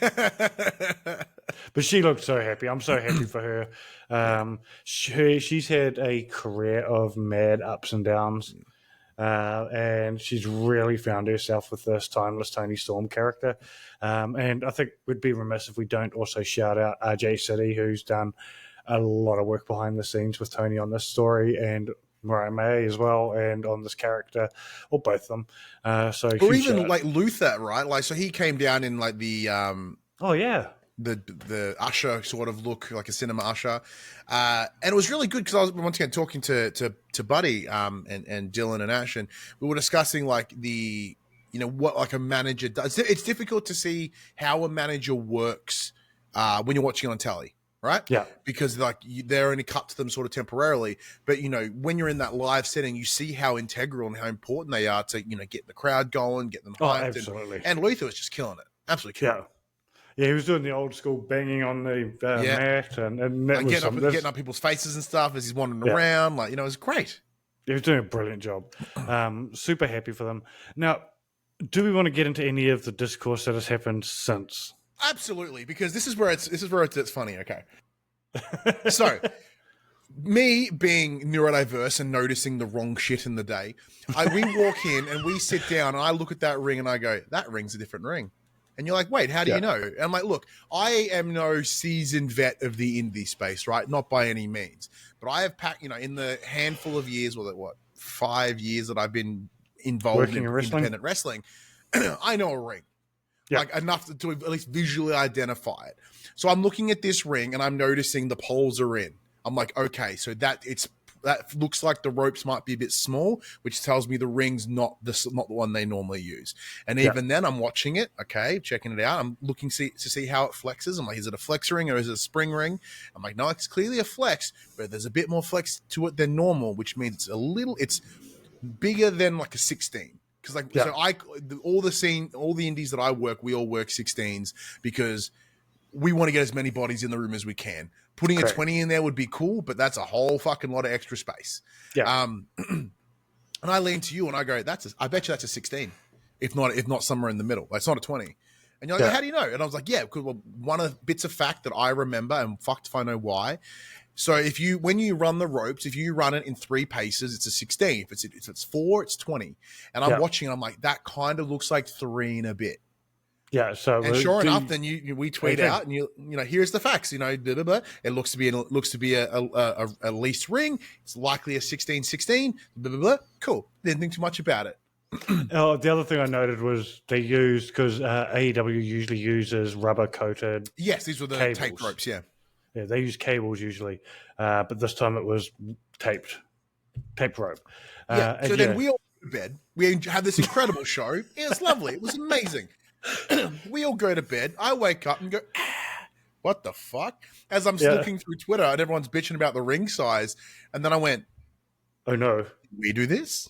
But she looked so happy. I'm so happy for her. She's had a career of mad ups and downs. And she's really found herself with this Timeless Tony Storm character. And I think we'd be remiss if we don't also shout out RJ City, who's done a lot of work behind the scenes with Tony on this story, and Mariah May as well, and on this character, or both of them. Or even like Luther, right? Like, so he came down in like the the usher sort of look, like a cinema usher, and it was really good because I was once again talking to Buddy and Dylan and Ash, and we were discussing like the what like a manager does. It's difficult to see how a manager works when you're watching on telly. Right? Yeah. Because like they're only cut to them sort of temporarily. But, when you're in that live setting, you see how integral and how important they are to, get the crowd going, get them hyped. Oh, absolutely. And Luther was just killing it. Absolutely killing it. Yeah, he was doing the old school banging on the mat and getting up people's faces and stuff as he's wandering around. Like, it was great. He was doing a brilliant job. Super happy for them. Now, do we want to get into any of the discourse that has happened since? Absolutely, because this is where it's funny. Okay, so me being neurodiverse and noticing the wrong shit in the day, we walk in and we sit down and I look at that ring and I go, that ring's a different ring. And you're like, wait, how do you know? And I'm like, look, I am no seasoned vet of the indie space, right? Not by any means, but I have packed, in the handful of years, 5 years that I've been involved in independent wrestling, I know a ring. Yep. Like enough to at least visually identify it. So I'm looking at this ring and I'm noticing the poles are in. I'm like, okay, so that looks like the ropes might be a bit small, which tells me the ring's not the one they normally use. And even then, I'm watching it, okay, checking it out. I'm looking to see how it flexes. I'm like, is it a flex ring or is it a spring ring? I'm like, no, it's clearly a flex, but there's a bit more flex to it than normal, which means it's bigger than like a 16. Because all the indies that I work, we all work 16s because we want to get as many bodies in the room as we can. Putting a 20 in there would be cool, but that's a whole fucking lot of extra space. Yeah. And I lean to you and I go, I bet you that's a 16, if not somewhere in the middle. It's not a 20. And you're like, how do you know? And I was like, yeah, because one of the bits of fact that I remember, and fucked if I know why. So when you run the ropes, if you run it in 3 paces, it's a 16. If it's 4, it's 20. And I'm watching and I'm like, that kind of looks like 3 and a bit. Yeah. So And sure enough, then we tweet out, and you know, here's the facts. You know, blah, blah, blah. It looks to be a leased ring. It's likely a 1616. Blah blah blah. Cool. Didn't think too much about it. The other thing I noted was they used, because AEW usually uses rubber coated. Yes, these were the cables. tape ropes. Yeah, they use cables usually, but this time it was taped rope. Yeah. So then we all go to bed. We had this incredible show. It's lovely. It was amazing. We all go to bed. I wake up and go, what the fuck? As I'm looking through Twitter and everyone's bitching about the ring size. And then I went, oh no. Did we do this?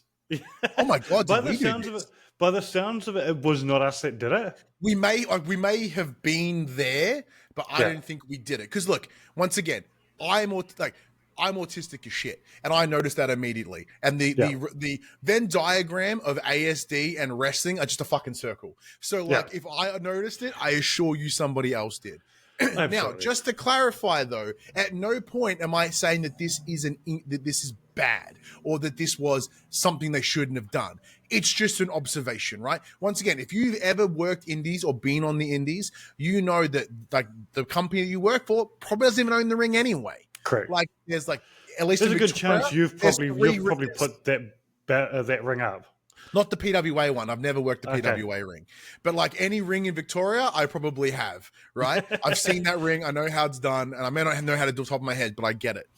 Oh my God. By the sounds of it, it was not us that did it. We may have been there, but I don't think we did it. Because look, once again, I'm autistic as shit, and I noticed that immediately. And the Venn diagram of ASD and wrestling are just a fucking circle. So, like, if I noticed it, I assure you somebody else did. Now, just to clarify, though, at no point am I saying that this is bad or that this was something they shouldn't have done. It's just an observation, right? Once again, if you've ever worked indies or been on the indies, you know that like the company you work for probably doesn't even own the ring anyway. Correct. Like there's like at least there's a good chance you've probably put that ring up. Not the PWA one. I've never worked the PWA ring, but like any ring in Victoria, I probably have. Right? I've seen that ring. I know how it's done, and I may not know how to do it top of my head, but I get it.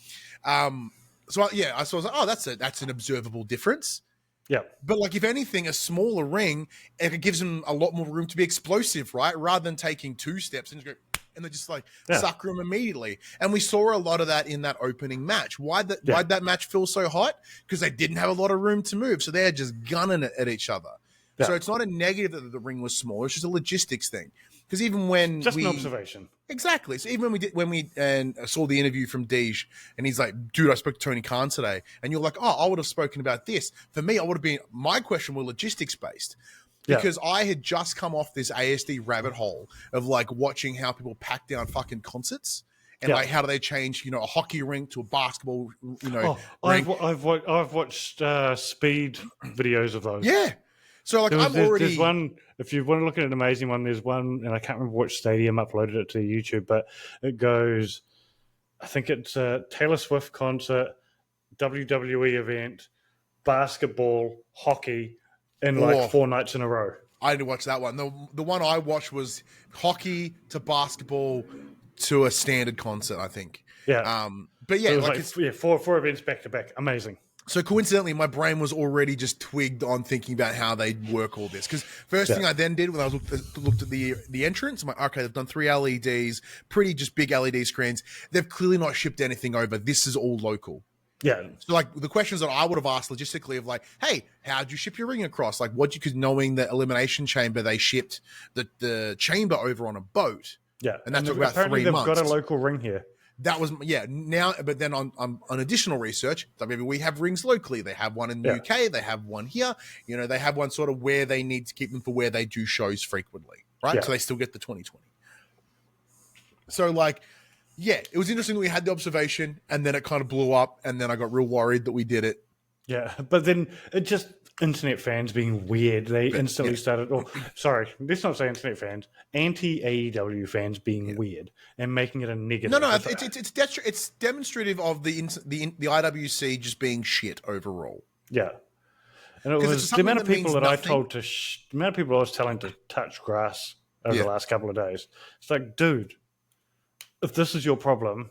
I was like, oh, that's an observable difference. Yeah. But like, if anything, a smaller ring, it gives them a lot more room to be explosive, right? Rather than taking two steps and just go, and they just like sucker them immediately. And we saw a lot of that in that opening match. Why'd that match feel so hot? Because they didn't have a lot of room to move. So they're just gunning it at each other. Yeah. So it's not a negative that the ring was smaller. It's just a logistics thing. Because even when an observation. Exactly. So even when we saw the interview from Deej, and he's like, dude, I spoke to Tony Khan today. And you're like, oh, I would have spoken about this. For me, my question was logistics based. Because I had just come off this ASD rabbit hole of like watching how people pack down fucking concerts. And like, how do they change, a hockey rink to a basketball, rink. I've watched speed videos of those. Yeah. So like there's one, if you want to look at an amazing one, there's one, and I can't remember which stadium uploaded it to YouTube, but it goes, I think it's a Taylor Swift concert, WWE event, basketball, hockey, in like 4 nights in a row. I didn't watch that one. The one I watched was hockey to basketball to a standard concert, I think. Yeah. But yeah, four events back to back. Amazing. So coincidentally, my brain was already just twigged on thinking about how they work all this. Because first thing I then did when I looked at the entrance, I'm like, okay, they've done 3 LEDs, pretty just big LED screens. They've clearly not shipped anything over. This is all local. Yeah. So like the questions that I would have asked logistically of like, hey, how'd you ship your ring across? Like because knowing the Elimination Chamber, they shipped the chamber over on a boat. Yeah. And that took about 3 months. They've got a local ring here. That was, now, but then on additional research, maybe we have rings locally. They have one in the UK. They have one here. They have one sort of where they need to keep them for where they do shows frequently, right? Yeah. So they still get the 2020. So like, it was interesting that we had the observation and then it kind of blew up and then I got real worried that we did it. Yeah, but then it just, internet fans being weird, they instantly started, let's not say internet fans, anti-AEW fans being weird and making it a negative. No, it's demonstrative of the IWC just being shit overall. Yeah. And it was the amount of people that the amount of people I was telling to touch grass over the last couple of days. It's like, dude, if this is your problem,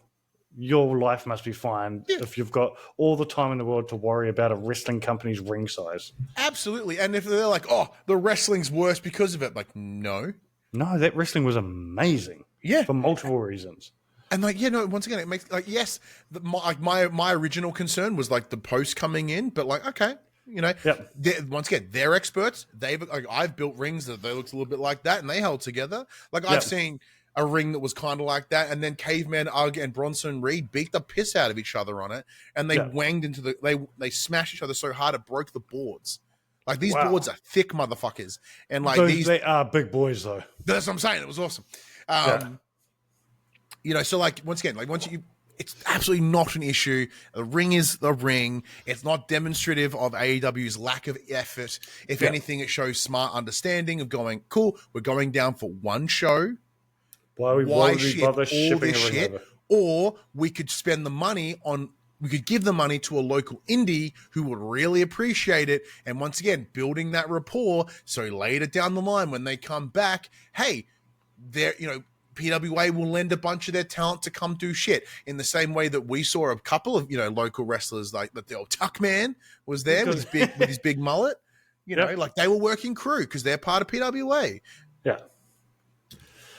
your life must be fine if you've got all the time in the world to worry about a wrestling company's ring size. Absolutely. And if they're like, oh, the wrestling's worse because of it, like, no. No, that wrestling was amazing. Yeah. For multiple reasons. And like, once again, it makes like, yes, my original concern was like the post coming in, but like, okay, once again, they're experts. I've built rings that they looked a little bit like that and they held together. Like I've seen a ring that was kind of like that, and then Caveman Ugg and Bronson Reed beat the piss out of each other on it, and they wanged into they smashed each other so hard it broke the boards. Like these boards are thick motherfuckers, and like they are big boys though. That's what I'm saying. It was awesome. So like once again, like once It's absolutely not an issue. The ring is the ring. It's not demonstrative of AEW's lack of effort. If anything, it shows smart understanding of going, cool, we're going down for one show. Why ship all this shit? Over? Or we could spend the money on, we could give the money to a local indie who would really appreciate it. And once again, building that rapport. So later down the line, when they come back, hey, they're, PWA will lend a bunch of their talent to come do shit in the same way that we saw a couple of, local wrestlers like the old Tuck Man was there with his big mullet, like they were working crew because they're part of PWA. Yeah.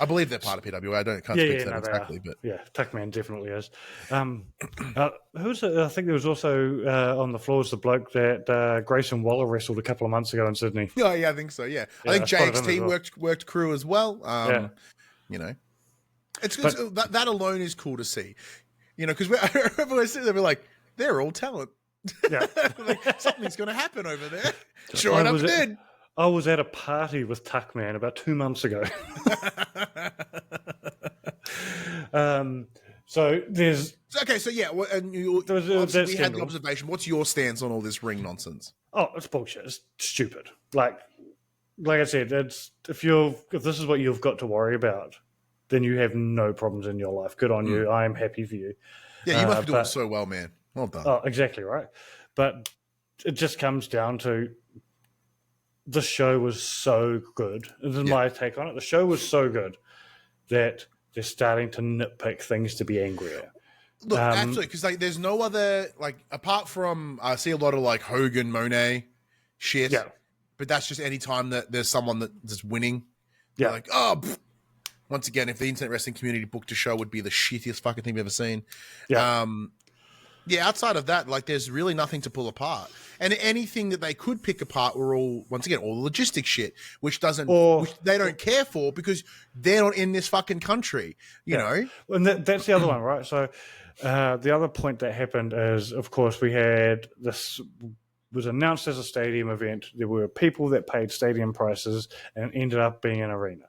I believe they're part of PWA. Can't speak to that exactly, but yeah, Tuck Man definitely is. Who's it? I think there was also on the floor was the bloke that Grayson Waller wrestled a couple of months ago in Sydney. Oh yeah, I think so. Yeah, I think JXT worked crew as well. That alone is cool to see, because I remember when I sit there, we're like, they're all talent. Yeah, like, something's going to happen over there. Sure enough, did. I was at a party with Tuck Man about 2 months ago. So there's so yeah, and we had the observation. What's your stance on all this ring nonsense? Oh, it's bullshit. It's stupid. Like I said, it's if this is what you've got to worry about, then you have no problems in your life. Good on you. I am happy for you. Yeah, you must be doing so well, man. Well done. Oh, exactly right. But it just comes down to the show was so good. This is my take on it. The show was so good that they're starting to nitpick things to be angry at. Look, absolutely, because there's no other apart from I see a lot of Hogan Monet shit. Yeah. But that's just any time that there's someone that's winning. Yeah. Once again, if the internet wrestling community booked a show, would be the shittiest fucking thing we've ever seen. Yeah. Outside of that, there's really nothing to pull apart. And anything that they could pick apart were all logistic shit, which they don't care for because they're not in this fucking country, you know? And that's the other one, right? So the other point that happened is, of course, we had this was announced as a stadium event. There were people that paid stadium prices and ended up being an arena.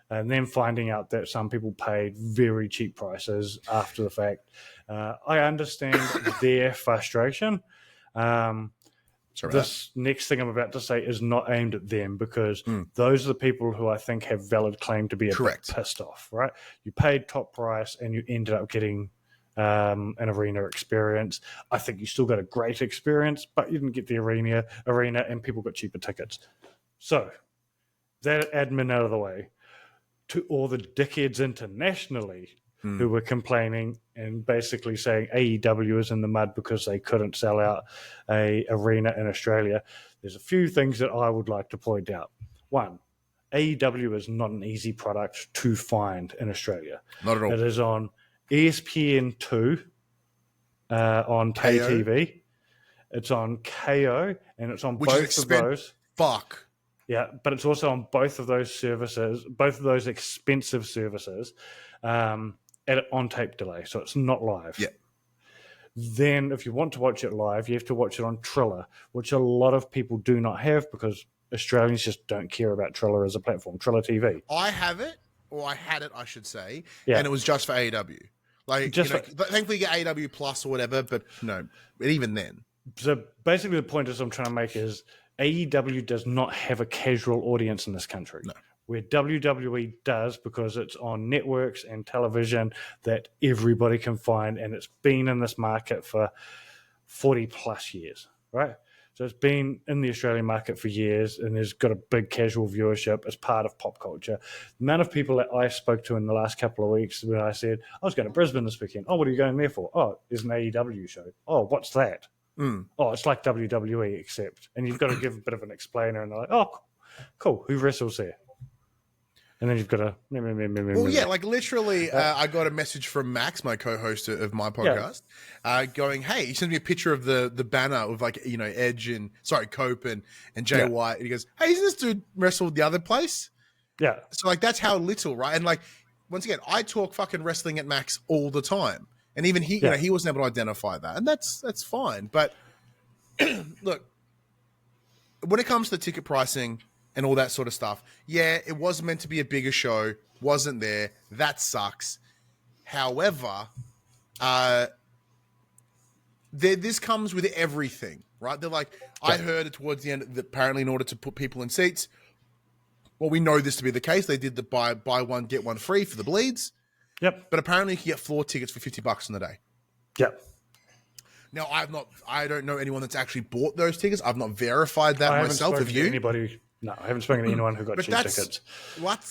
And then finding out that some people paid very cheap prices after the fact. I understand their frustration. This next thing I'm about to say is not aimed at them because those are the people who I think have valid claim to be a bit pissed off, right? You paid top price and you ended up getting an arena experience. I think you still got a great experience, but you didn't get the arena and people got cheaper tickets. So that admin out of the way. To all the dickheads internationally who were complaining and basically saying AEW is in the mud because they couldn't sell out a arena in Australia. There's a few things that I would like to point out. One, AEW is not an easy product to find in Australia. Not at all. It is on ESPN2 on pay TV. It's on KO and it's on both of those. Fuck. Yeah, but it's also on both of those services, both of those expensive services, at on-tape delay, so it's not live. Yeah. Then if you want to watch it live, you have to watch it on Triller, which a lot of people do not have because Australians just don't care about Triller as a platform, Triller TV. I have it, or I had it, I should say, and it was just for AEW. Thankfully you get AEW Plus or whatever, but no, even then. So basically the point I'm trying to make is AEW does not have a casual audience in this country. No. Where WWE does because it's on networks and television that everybody can find, and it's been in this market for 40 plus years, right? So it's been in the Australian market for years and there's got a big casual viewership as part of pop culture. The amount of people that I spoke to in the last couple of weeks when I said, I was going to Brisbane this weekend. Oh, what are you going there for? Oh, there's an AEW show. Oh, what's that? Oh, it's like WWE, except, and you've got to give a bit of an explainer, and they're like, oh, cool, who wrestles there? And then you've got to... Well, yeah, literally, I got a message from Max, my co-host of my podcast, going, hey, he sent me a picture of the banner of, Edge and, Cope and Jay White, and he goes, hey, isn't this dude wrestled the other place? Yeah. So, that's how little, right? And, once again, I talk fucking wrestling at Max all the time. And even he, he wasn't able to identify that, and that's fine. But look, when it comes to ticket pricing and all that sort of stuff, yeah, it was meant to be a bigger show, wasn't there? That sucks. However, This comes with everything, right? They're like, I heard towards the end that apparently in order to put people in seats, well, we know this to be the case. They did the buy one, get one free for the bleeds. Yep. But apparently you can get floor tickets for $50 in the day. Yep. Now, I don't know anyone that's actually bought those tickets. I've not verified that myself. Have you? No, I haven't spoken to anyone who got cheap tickets.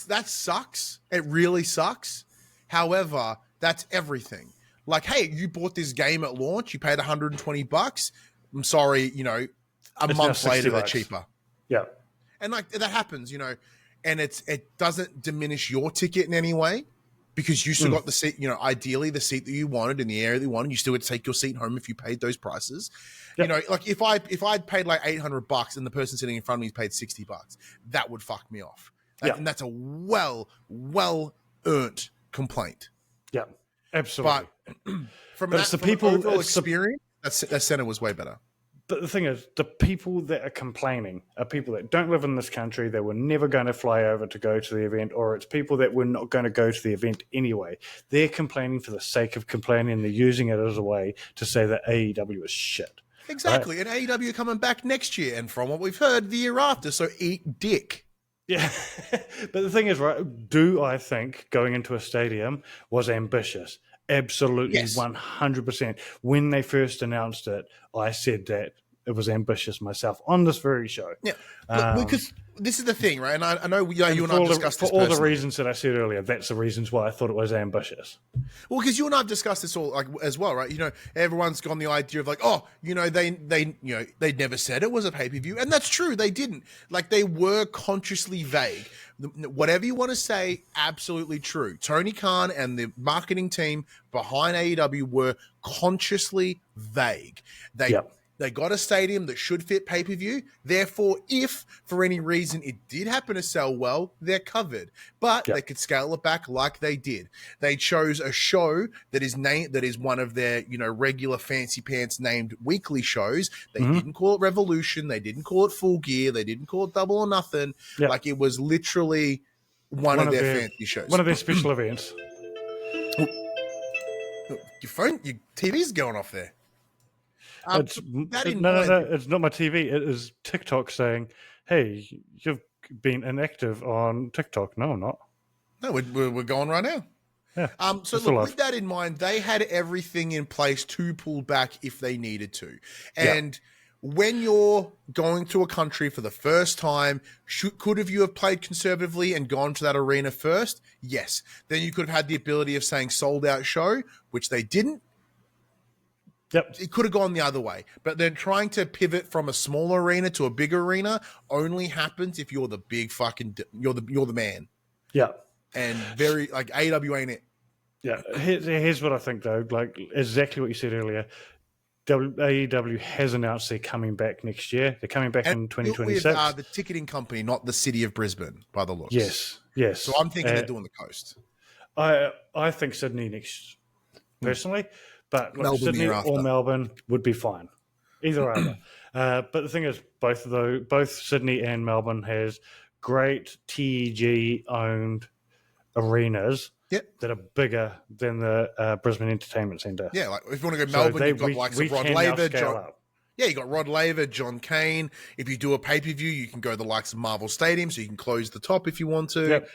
That sucks. It really sucks. However, that's everything. Like, hey, you bought this game at launch. You paid $120. I'm sorry, a month later they're cheaper. Yeah. And like that happens, and it doesn't diminish your ticket in any way. Because you still got the seat, ideally the seat that you wanted in the area that you wanted, you still would take your seat home if you paid those prices. Yep. Like if I'd paid like $800 and the person sitting in front of me paid $60, that would fuck me off. And that's a well earned complaint. Yeah, absolutely. But the people overall experience, that center was way better. But the thing is, the people that are complaining are people that don't live in this country, that were never going to fly over to go to the event, or it's people that were not going to go to the event anyway. They're complaining for the sake of complaining, and they're using it as a way to say that AEW is shit. Exactly. Right? And AEW coming back next year, and from what we've heard, the year after, so eat dick. Yeah. But the thing is, right, do I think going into a stadium was ambitious? Absolutely, yes. 100%. When they first announced it, I said that it was ambitious myself on this very show. Yeah, because this is the thing, right? And I know you and I have discussed this for all the reasons that I said earlier. That's the reasons why I thought it was ambitious. Well, because you and I have discussed this all as well, right? Everyone's gone the idea of like, they never said it was a pay-per-view, and that's true. They didn't. Like they were consciously vague. Whatever you want to say, absolutely true. Tony Khan and the marketing team behind AEW were consciously vague. They got a stadium that should fit pay-per-view. Therefore, if for any reason it did happen to sell well, they're covered. But they could scale it back like they did. They chose a show that is one of their, regular fancy pants named weekly shows. They didn't call it Revolution. They didn't call it Full Gear. They didn't call it Double or Nothing. Yep. Like it was literally one of their fancy shows. One of their special events. Your TV's going off there. It's not my TV. It is TikTok saying, "Hey, you've been inactive on TikTok." No, I'm not. No, we're going right now. Yeah. So look, with that in mind, they had everything in place to pull back if they needed to. And when you're going to a country for the first time, could you have played conservatively and gone to that arena first? Yes. Then you could have had the ability of saying sold out show, which they didn't. Yep. It could have gone the other way, but then trying to pivot from a small arena to a big arena only happens if you're the big you're the man. Yeah. And very like AEW ain't it. Yeah. Here's what I think though, like exactly what you said earlier. AEW has announced they're coming back next year. They're coming back in 2026. With, the ticketing company, not the city of Brisbane, by the looks. Yes. So I'm thinking they're doing the coast. I think Sydney next, personally. But like Sydney or Melbourne would be fine, either either. But the thing is, both Sydney and Melbourne has great TEG-owned arenas that are bigger than the Brisbane Entertainment Centre. Yeah, like if you want to go Melbourne, you've got likes of Rod Laver, you got Rod Laver, John Kane. If you do a pay-per-view, you can go to the likes of Marvel Stadium, so you can close the top if you want to. Yep.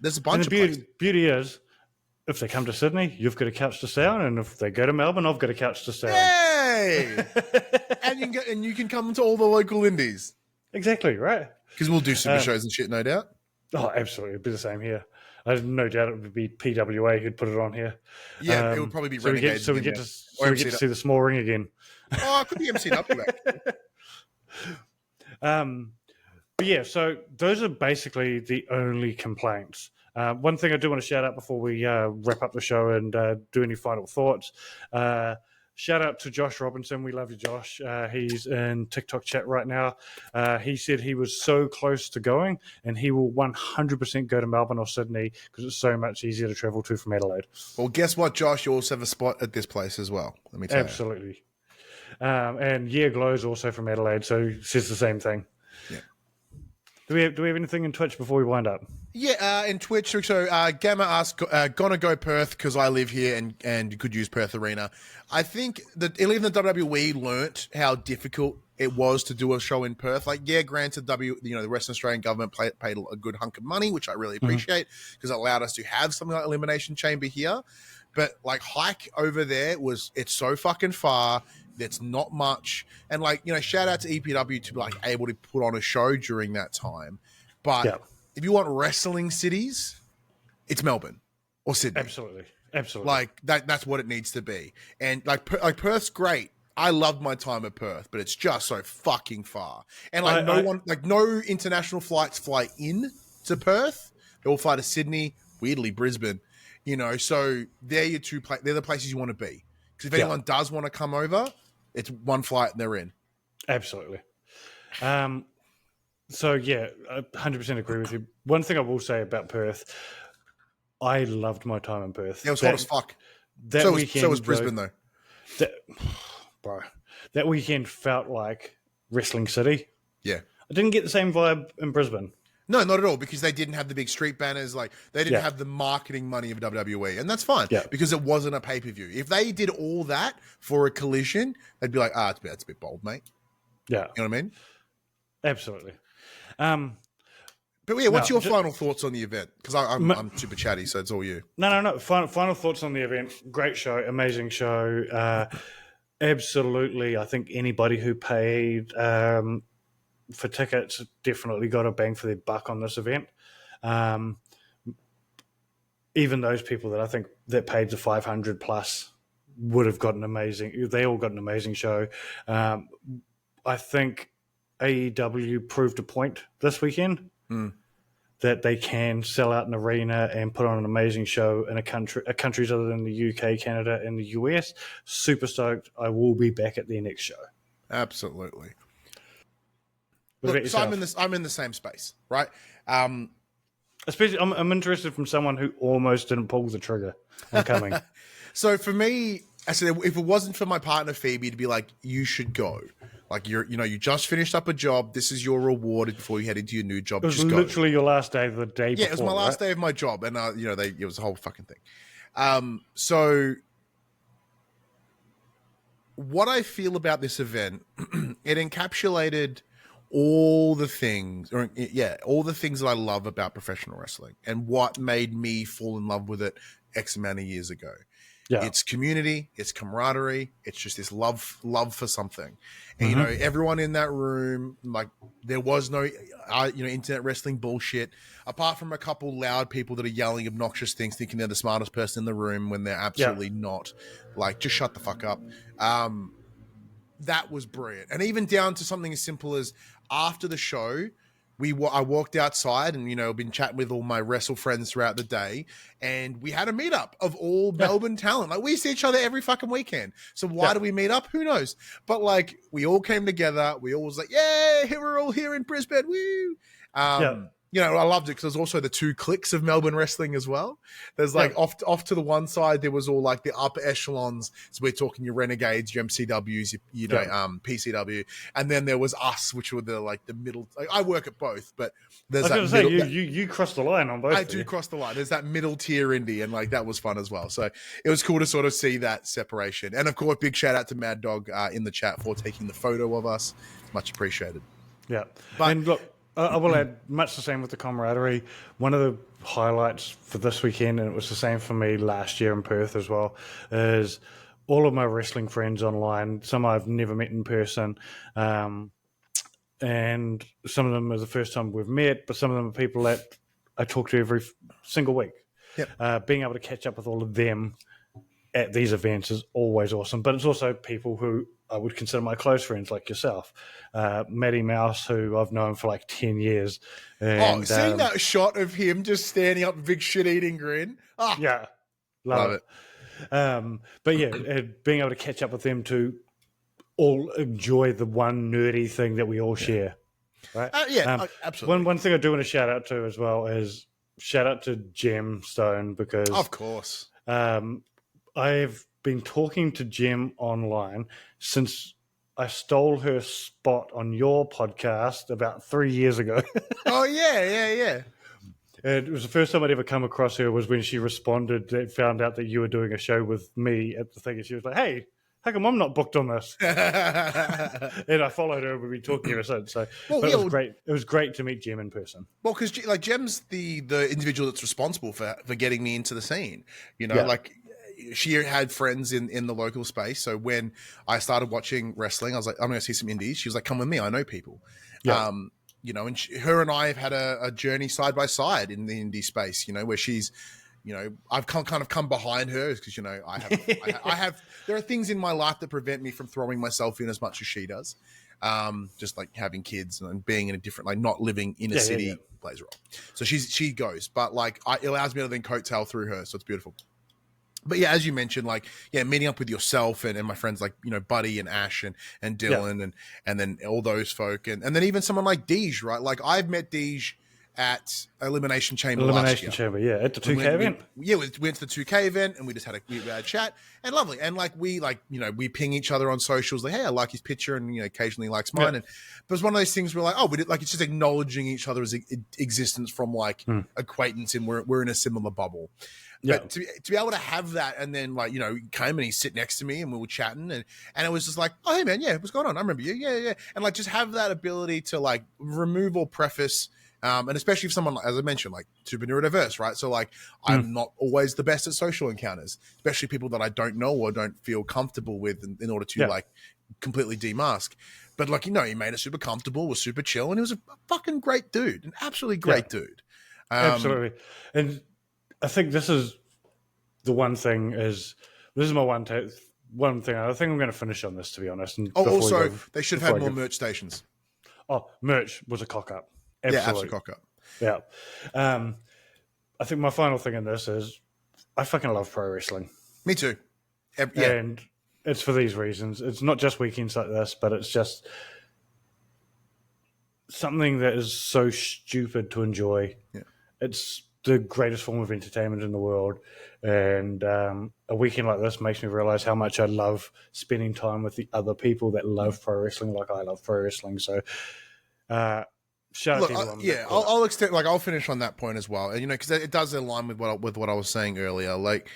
There's a bunch of places. Beauty is, if they come to Sydney, you've got a couch to stay on, and if they go to Melbourne, I've got a couch to stay on. Yay! and you can come to all the local indies. Exactly, right? Because we'll do super shows and shit, no doubt. Oh, absolutely. It'd be the same here. I have no doubt it would be PWA who'd put it on here. Yeah, it would probably be Renegade. So we get to see the small ring again. Oh, it could be MCW. But yeah, so those are basically the only complaints. One thing I do want to shout out before we wrap up the show and do any final thoughts. Shout out to Josh Robinson. We love you, Josh. He's in TikTok chat right now. He said he was so close to going, and he will 100% go to Melbourne or Sydney because it's so much easier to travel to from Adelaide. Well, guess what, Josh? You also have a spot at this place as well. Let me tell you. Absolutely. And Yeah Glow's also from Adelaide, so says the same thing. Yeah. Do we have anything in Twitch before we wind up? Yeah, in Twitch. So Gamma asked, gonna go Perth because I live here and you could use Perth Arena. I think that even the WWE learnt how difficult it was to do a show in Perth. Like, yeah, granted, the Western Australian government paid a good hunk of money, which I really appreciate because it allowed us to have something like Elimination Chamber here. But like hike over there it's so fucking far. That's not much. And like, shout out to EPW to be like able to put on a show during that time. But if you want wrestling cities, it's Melbourne or Sydney. Absolutely. Like that's what it needs to be. And like Perth's great. I loved my time at Perth, but it's just so fucking far. And like no international flights fly in to Perth. They all fly to Sydney, weirdly Brisbane. So they're your they're the places you want to be. Because if anyone does want to come over, it's one flight and they're in. Absolutely. So, yeah, I 100% agree with you. One thing I will say about Perth, I loved my time in Perth. Yeah, it was hot as fuck. So was Brisbane, though. That weekend felt like Wrestling City. Yeah. I didn't get the same vibe in Brisbane. No, not at all, because they didn't have the big street banners. Like, they didn't have the marketing money of WWE, and that's fine, because it wasn't a pay-per-view. If they did all that for a Collision, they'd be like, it's a bit bold, mate. Yeah. You know what I mean? Absolutely. But yeah, what's your final thoughts on the event? Because I'm super chatty, so it's all you. No. Final thoughts on the event. Great show, amazing show. Absolutely, I think anybody who paid for tickets definitely got a bang for their buck on this event. Even those people that I think that paid the 500 plus would have got they all got an amazing show. I think AEW proved a point this weekend that they can sell out an arena and put on an amazing show in countries other than the UK, Canada, and the US. Super stoked. I will be back at their next show. Absolutely. Look, so I'm in the same space, right? Especially, I'm interested from someone who almost didn't pull the trigger on coming. So for me, I said, if it wasn't for my partner Phoebe to be like, you should go. Like, you just finished up a job. This is your reward before you head into your new job. It was literally your last day of the day before. Yeah, it was my last day of my job. And, it was a whole fucking thing. So what I feel about this event, it encapsulated all the things that I love about professional wrestling and what made me fall in love with it X amount of years ago. Yeah. It's community, it's camaraderie, it's just this love for something. And, everyone in that room, like, there was no, internet wrestling bullshit, apart from a couple loud people that are yelling obnoxious things, thinking they're the smartest person in the room when they're absolutely not. Like, just shut the fuck up. That was brilliant. And even down to something as simple as after the show, I walked outside and, been chatting with all my wrestle friends throughout the day, and we had a meetup of all Melbourne talent. Like, we see each other every fucking weekend. So why do we meet up? Who knows? But like, we all came together. We all was like, yeah, we're all here in Brisbane. Woo. I loved it because there's also the two cliques of Melbourne wrestling as well. There's like off to the one side, there was all like the upper echelons. So we're talking your Renegades, your MCWs, PCW. And then there was us, which were the middle. Like, I work at both, but there's you crossed the line on both. I do cross the line. There's that middle tier indie, and like that was fun as well. So it was cool to sort of see that separation. And of course, big shout out to Mad Dog in the chat for taking the photo of us. Much appreciated. Yeah. And look, I will add much the same with the camaraderie. One of the highlights for this weekend, and it was the same for me last year in Perth as well, is all of my wrestling friends online. Some I've never met in person, and some of them are the first time we've met, but some of them are people that I talk to every single week. Yep. Being able to catch up with all of them at these events is always awesome. But it's also people who I would consider my close friends, like yourself. Matty Mouse, who I've known for like 10 years. And, seeing that shot of him just standing up, big shit-eating grin. Yeah. Love it. But yeah, being able to catch up with them to all enjoy the one nerdy thing that we all share. Right? Absolutely. One thing I do want to shout out to as well is shout out to Gemstone, because... Of course. I've been talking to Gem online since I stole her spot on your podcast about 3 years ago. Oh yeah. And it was the first time I'd ever come across her was when she responded and found out that you were doing a show with me at the thing. And she was like, hey, how come I'm not booked on this? And I followed her. We've been talking ever since. So, but it was great. It was great to meet Jem in person. Well, because like Jem's the individual that's responsible for getting me into the scene. You know, like she had friends in the local space. So when I started watching wrestling, I was like, I'm going to see some indies. She was like, come with me. I know people. Yeah. You know, and her and I have had a journey side by side in the indie space, you know, where she's, you know, I've kind of come behind her because, you know, I have, there are things in my life that prevent me from throwing myself in as much as she does. Just like having kids and being in a different, like not living in a city plays a role. So she goes, but like it allows me to then coattail through her. So it's beautiful. But yeah, as you mentioned, like, meeting up with yourself and my friends like, you know, Buddy and Ash and Dylan and then all those folk. And then even someone like Deej, right? Like I've met Deej at Elimination Chamber last year. At the 2K event. We went to the 2K event and we just had a chat and lovely. And like, we ping each other on socials, like, hey, I like his picture and, you know, occasionally likes mine. And but it's one of those things where like, oh, we did, like, it's just acknowledging each other's existence from like acquaintance and we're in a similar bubble. But to be able to have that and then like, you know, he came and he sit next to me and we were chatting and it was just like, oh, hey man, what's going on? I remember you. Yeah. And like, just have that ability to like remove or preface, and especially if someone, as I mentioned, like super neurodiverse, right? So like, I'm not always the best at social encounters, especially people that I don't know or don't feel comfortable with in order to like completely demask. But like, you know, he made us super comfortable, was super chill, and he was a fucking great dude, an absolutely great dude. Absolutely. And I think this is the one thing is this is my one thing. I think I'm going to finish on this, to be honest. And also, they should have had more merch stations. Oh, merch was a cock up. Absolutely. Yeah, absolute cock up. Yeah. I think my final thing in this is I fucking love pro wrestling. Me too. And it's for these reasons. It's not just weekends like this, but it's just something that is so stupid to enjoy. Yeah. It's the greatest form of entertainment in the world. And a weekend like this makes me realize how much I love spending time with the other people that love pro wrestling like I love pro wrestling. So, shout out to everyone. I'll extend, like, I'll finish on that point as well. And, you know, because it does align with what I was saying earlier. Like,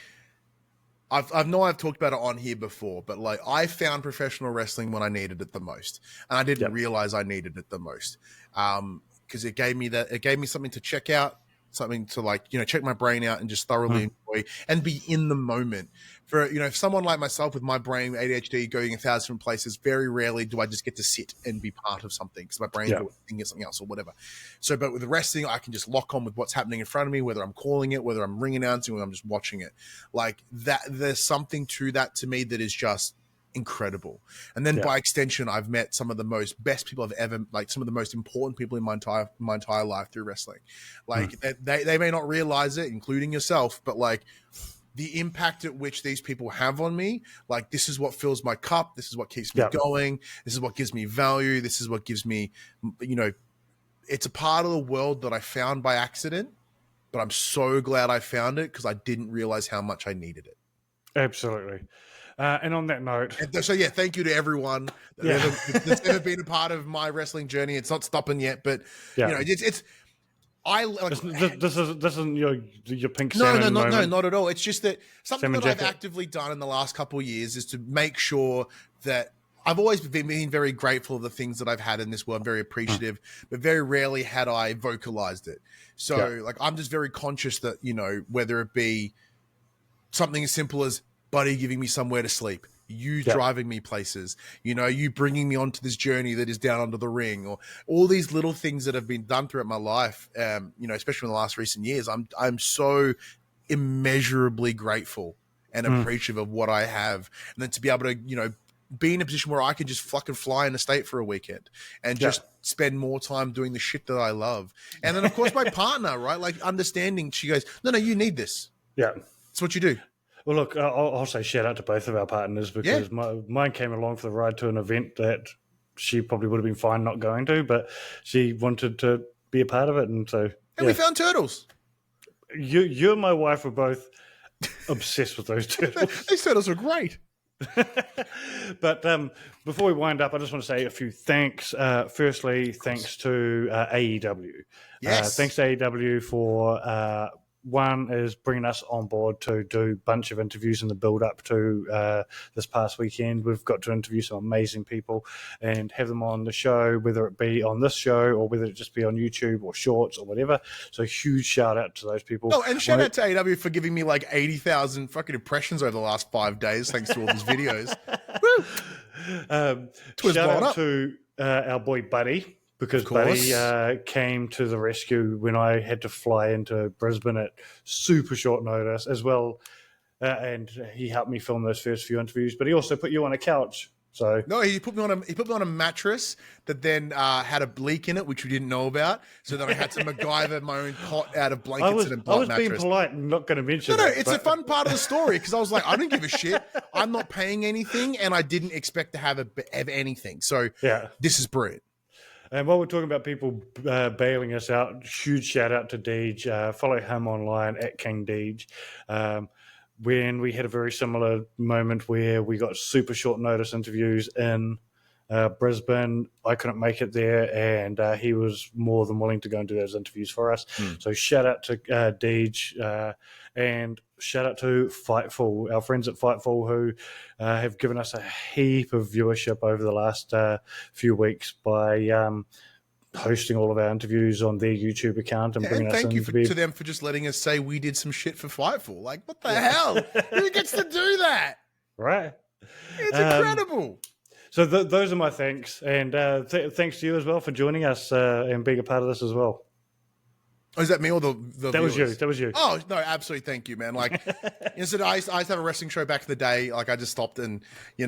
I've talked about it on here before, but like I found professional wrestling when I needed it the most, and I didn't realize I needed it the most, because it gave me something to check out, something to like, you know, check my brain out and just thoroughly enjoy and be in the moment. For, you know, if someone like myself with my brain ADHD going 1,000 different places, very rarely do I just get to sit and be part of something because my brain's thinking of something else or whatever. So, but with the wrestling, I can just lock on with what's happening in front of me, whether I'm calling it, whether I'm ring announcing, whether I'm just watching it. Like that, there's something to that to me that is just incredible. And then by extension, I've met some of the best people I've ever, like some of the most important people in my entire life through wrestling. Like they may not realize it, including yourself, but like the impact at which these people have on me, like this is what fills my cup. This is what keeps me going. This is what gives me value. This is what gives me, you know, it's a part of the world that I found by accident, but I'm so glad I found it because I didn't realize how much I needed it. Absolutely. And on that note, so yeah, thank you to everyone that's ever been a part of my wrestling journey. It's not stopping yet, but you know, it's. This isn't your pink salmon moment. No, not at all. It's just that something that I've actively done in the last couple of years is to make sure that I've always been very grateful of the things that I've had in this world. I'm very appreciative, but very rarely had I vocalized it. So like, I'm just very conscious that, you know, whether it be something as simple as Buddy giving me somewhere to sleep, you driving me places, you know, you bringing me onto this journey that is down under the ring, or all these little things that have been done throughout my life, you know, especially in the last recent years. I'm so immeasurably grateful and appreciative of what I have. And then to be able to, you know, be in a position where I can just fucking fly in a state for a weekend and just spend more time doing the shit that I love. And then of course my partner, right? Like understanding, she goes, no, you need this. Yeah. It's what you do. Well, look, I'll say shout out to both of our partners because mine came along for the ride to an event that she probably would have been fine not going to, but she wanted to be a part of it. And so, we found turtles. You and my wife were both obsessed with those turtles. These turtles are great. But before we wind up, I just want to say a few thanks. Firstly, thanks to AEW. Yes. Thanks to AEW for one is bringing us on board to do a bunch of interviews in the build up to this past weekend. We've got to interview some amazing people and have them on the show, whether it be on this show or whether it just be on YouTube or Shorts or whatever. So huge shout out to those people. Oh, and shout out to AEW for giving me like 80,000 fucking impressions over the last 5 days, thanks to all these videos. Woo! Shout out to our boy Buddy, because Buddy came to the rescue when I had to fly into Brisbane at super short notice as well. And he helped me film those first few interviews, but he also put you on a couch. So no, he put me on a mattress that then had a leak in it, which we didn't know about. So then I had to MacGyver my own pot out of blankets and a I was mattress. being polite and not going to mention No, it's a fun part of the story because I was like, I don't give a shit. I'm not paying anything, and I didn't expect to have anything. So yeah, this is brilliant. And while we're talking about people bailing us out, huge shout out to Deej. Follow him online at King Deej. When we had a very similar moment where we got super short notice interviews in Brisbane, I couldn't make it there, and he was more than willing to go and do those interviews for us. So shout out to Deej, and shout out to Fightful, our friends at Fightful, who have given us a heap of viewership over the last few weeks by hosting all of our interviews on their YouTube account and bringing us in. Thank you to them for just letting us say we did some shit for Fightful. Like, what the hell? Who gets to do that? Right. It's incredible. So those are my thanks. And thanks to you as well for joining us and being a part of this as well. Oh, is that me or the That was viewers? you. That was you. Oh, no, absolutely. Thank you, man. Like, I used to have a wrestling show back in the day. Like, I just stopped and, you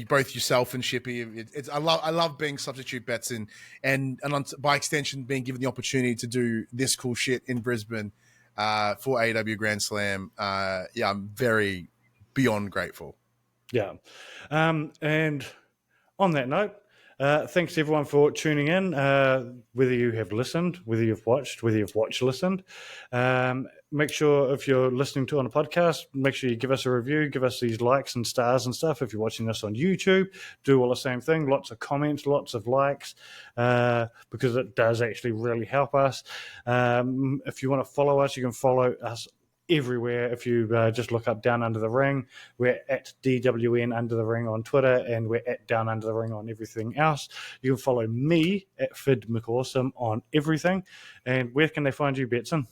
both yourself and Shippy. I love being substitute bets and by extension, being given the opportunity to do this cool shit in Brisbane for AEW Grand Slam. I'm very beyond grateful. Yeah. And on that note, thanks everyone for tuning in. Whether you have listened, whether you've watched, listened. Make sure if you're listening to on a podcast, make sure you give us a review, give us these likes and stars and stuff. If you're watching this on YouTube, do all the same thing. Lots of comments, lots of likes, because it does actually really help us. If you want to follow us, you can follow us everywhere. If you just look up Down Under the Ring, we're at DWN Under the Ring on Twitter, and we're at Down Under the Ring on everything else. You can follow me at Phid McAwesome on everything. And where can they find you, Betson?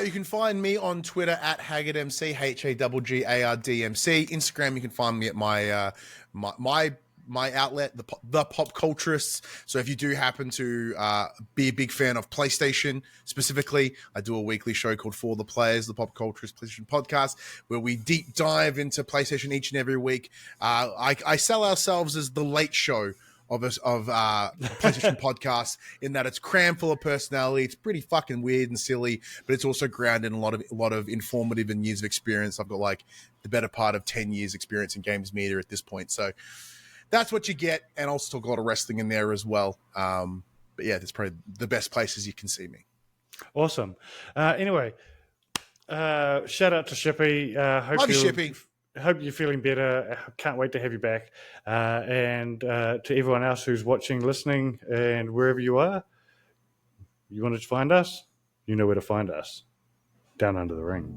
You can find me on Twitter at HaggardMC, HAGGARDMC. Instagram, you can find me at my outlet, the Pop Culturists. So if you do happen to be a big fan of PlayStation specifically, I do a weekly show called For the Players, the Pop Culturist PlayStation podcast, where we deep dive into PlayStation each and every week. I sell ourselves as the late show of PlayStation podcasts, in that it's crammed full of personality. It's pretty fucking weird and silly, but it's also grounded in a lot of informative and years of experience. I've got like the better part of 10 years experience in games media at this point. So that's what you get. And also talk a lot of wrestling in there as well. But yeah, that's probably the best places you can see me. Awesome. Anyway, shout out to Shippy. Love you, Shippy. Hope you're feeling better. Can't wait to have you back. And to everyone else who's watching, listening, and wherever you are, you want to find us, you know where to find us. Down Under the Ring.